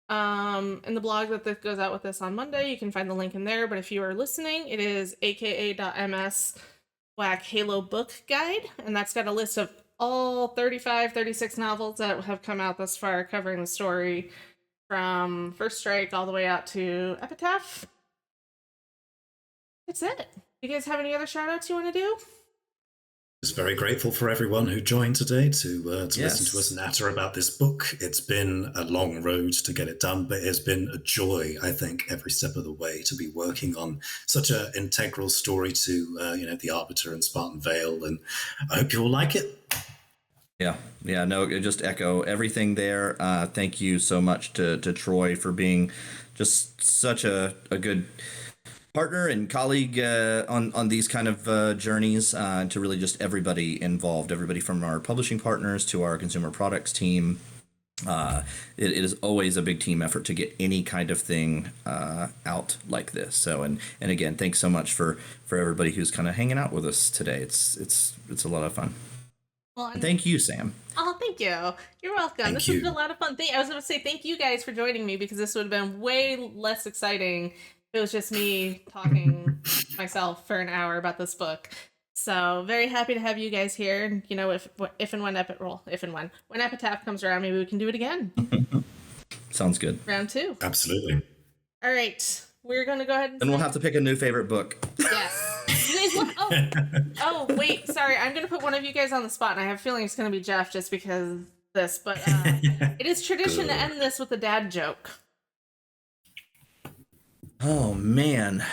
in the blog that goes out with this on Monday. You can find the link in there, but if you are listening, it is aka.ms whack Halo book guide, and that's got a list of all 36 novels that have come out thus far, covering the story from First Strike all the way out to Epitaph. That's it. You guys have any other shout outs you want to do? Just very grateful for everyone who joined today to Yes. listen to us natter about this book. It's been a long road to get it done, but it's been a joy, I think, every step of the way to be working on such an integral story to the Arbiter and Spartan Vale, and I hope you all like it. Yeah, no, just echo everything there. Thank you so much to Troy for being just such a good partner and colleague on these kind of journeys, and to really just everybody involved, everybody from our publishing partners to our consumer products team. It is always a big team effort to get any kind of thing out like this. So, and again, thanks so much for everybody who's kind of hanging out with us today. It's a lot of fun. Well, And thank you, Sam. Oh, thank you. You're welcome. Thank This you. has been a lot of fun. I was going to say thank you guys for joining me, because this would have been way less exciting if it was just me talking myself for an hour about this book. So very happy to have you guys here. You know, when Epitaph comes around, maybe we can do it again. Sounds good. Round 2. Absolutely. All right. We're going to go ahead and And we'll have to pick a new favorite book. Yes. You guys oh, wait. Sorry. I'm going to put one of you guys on the spot, and I have a feeling it's going to be Jeff just because of this. But it is tradition to end this with a dad joke. Oh, man.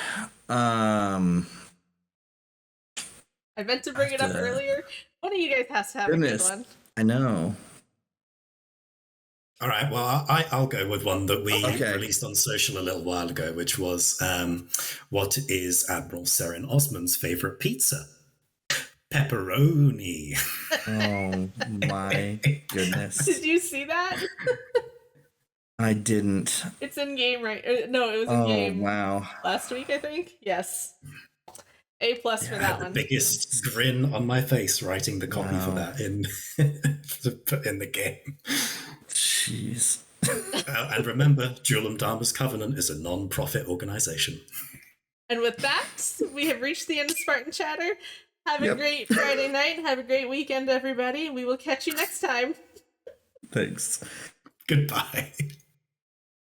I meant to bring it up earlier. One of you guys has to have Goodness. a good one. I know. All right, well, I'll go with one that we Okay. released on social a little while ago, which was what is Admiral Seren Osman's favorite pizza? Pepperoni. Oh, my goodness. Did you see that? I didn't. It's in game, right? No, it was in game Wow. last week, I think. Yes. A+ for I that had the one. biggest grin on my face writing the copy for Wow. that in to put in the game. Jeez. And remember, Julam Dharma's Covenant is a non-profit organization. And with that, we have reached the end of Spartan Chatter. Have a Yep. great Friday night. Have a great weekend, everybody. We will catch you next time. Thanks. Goodbye.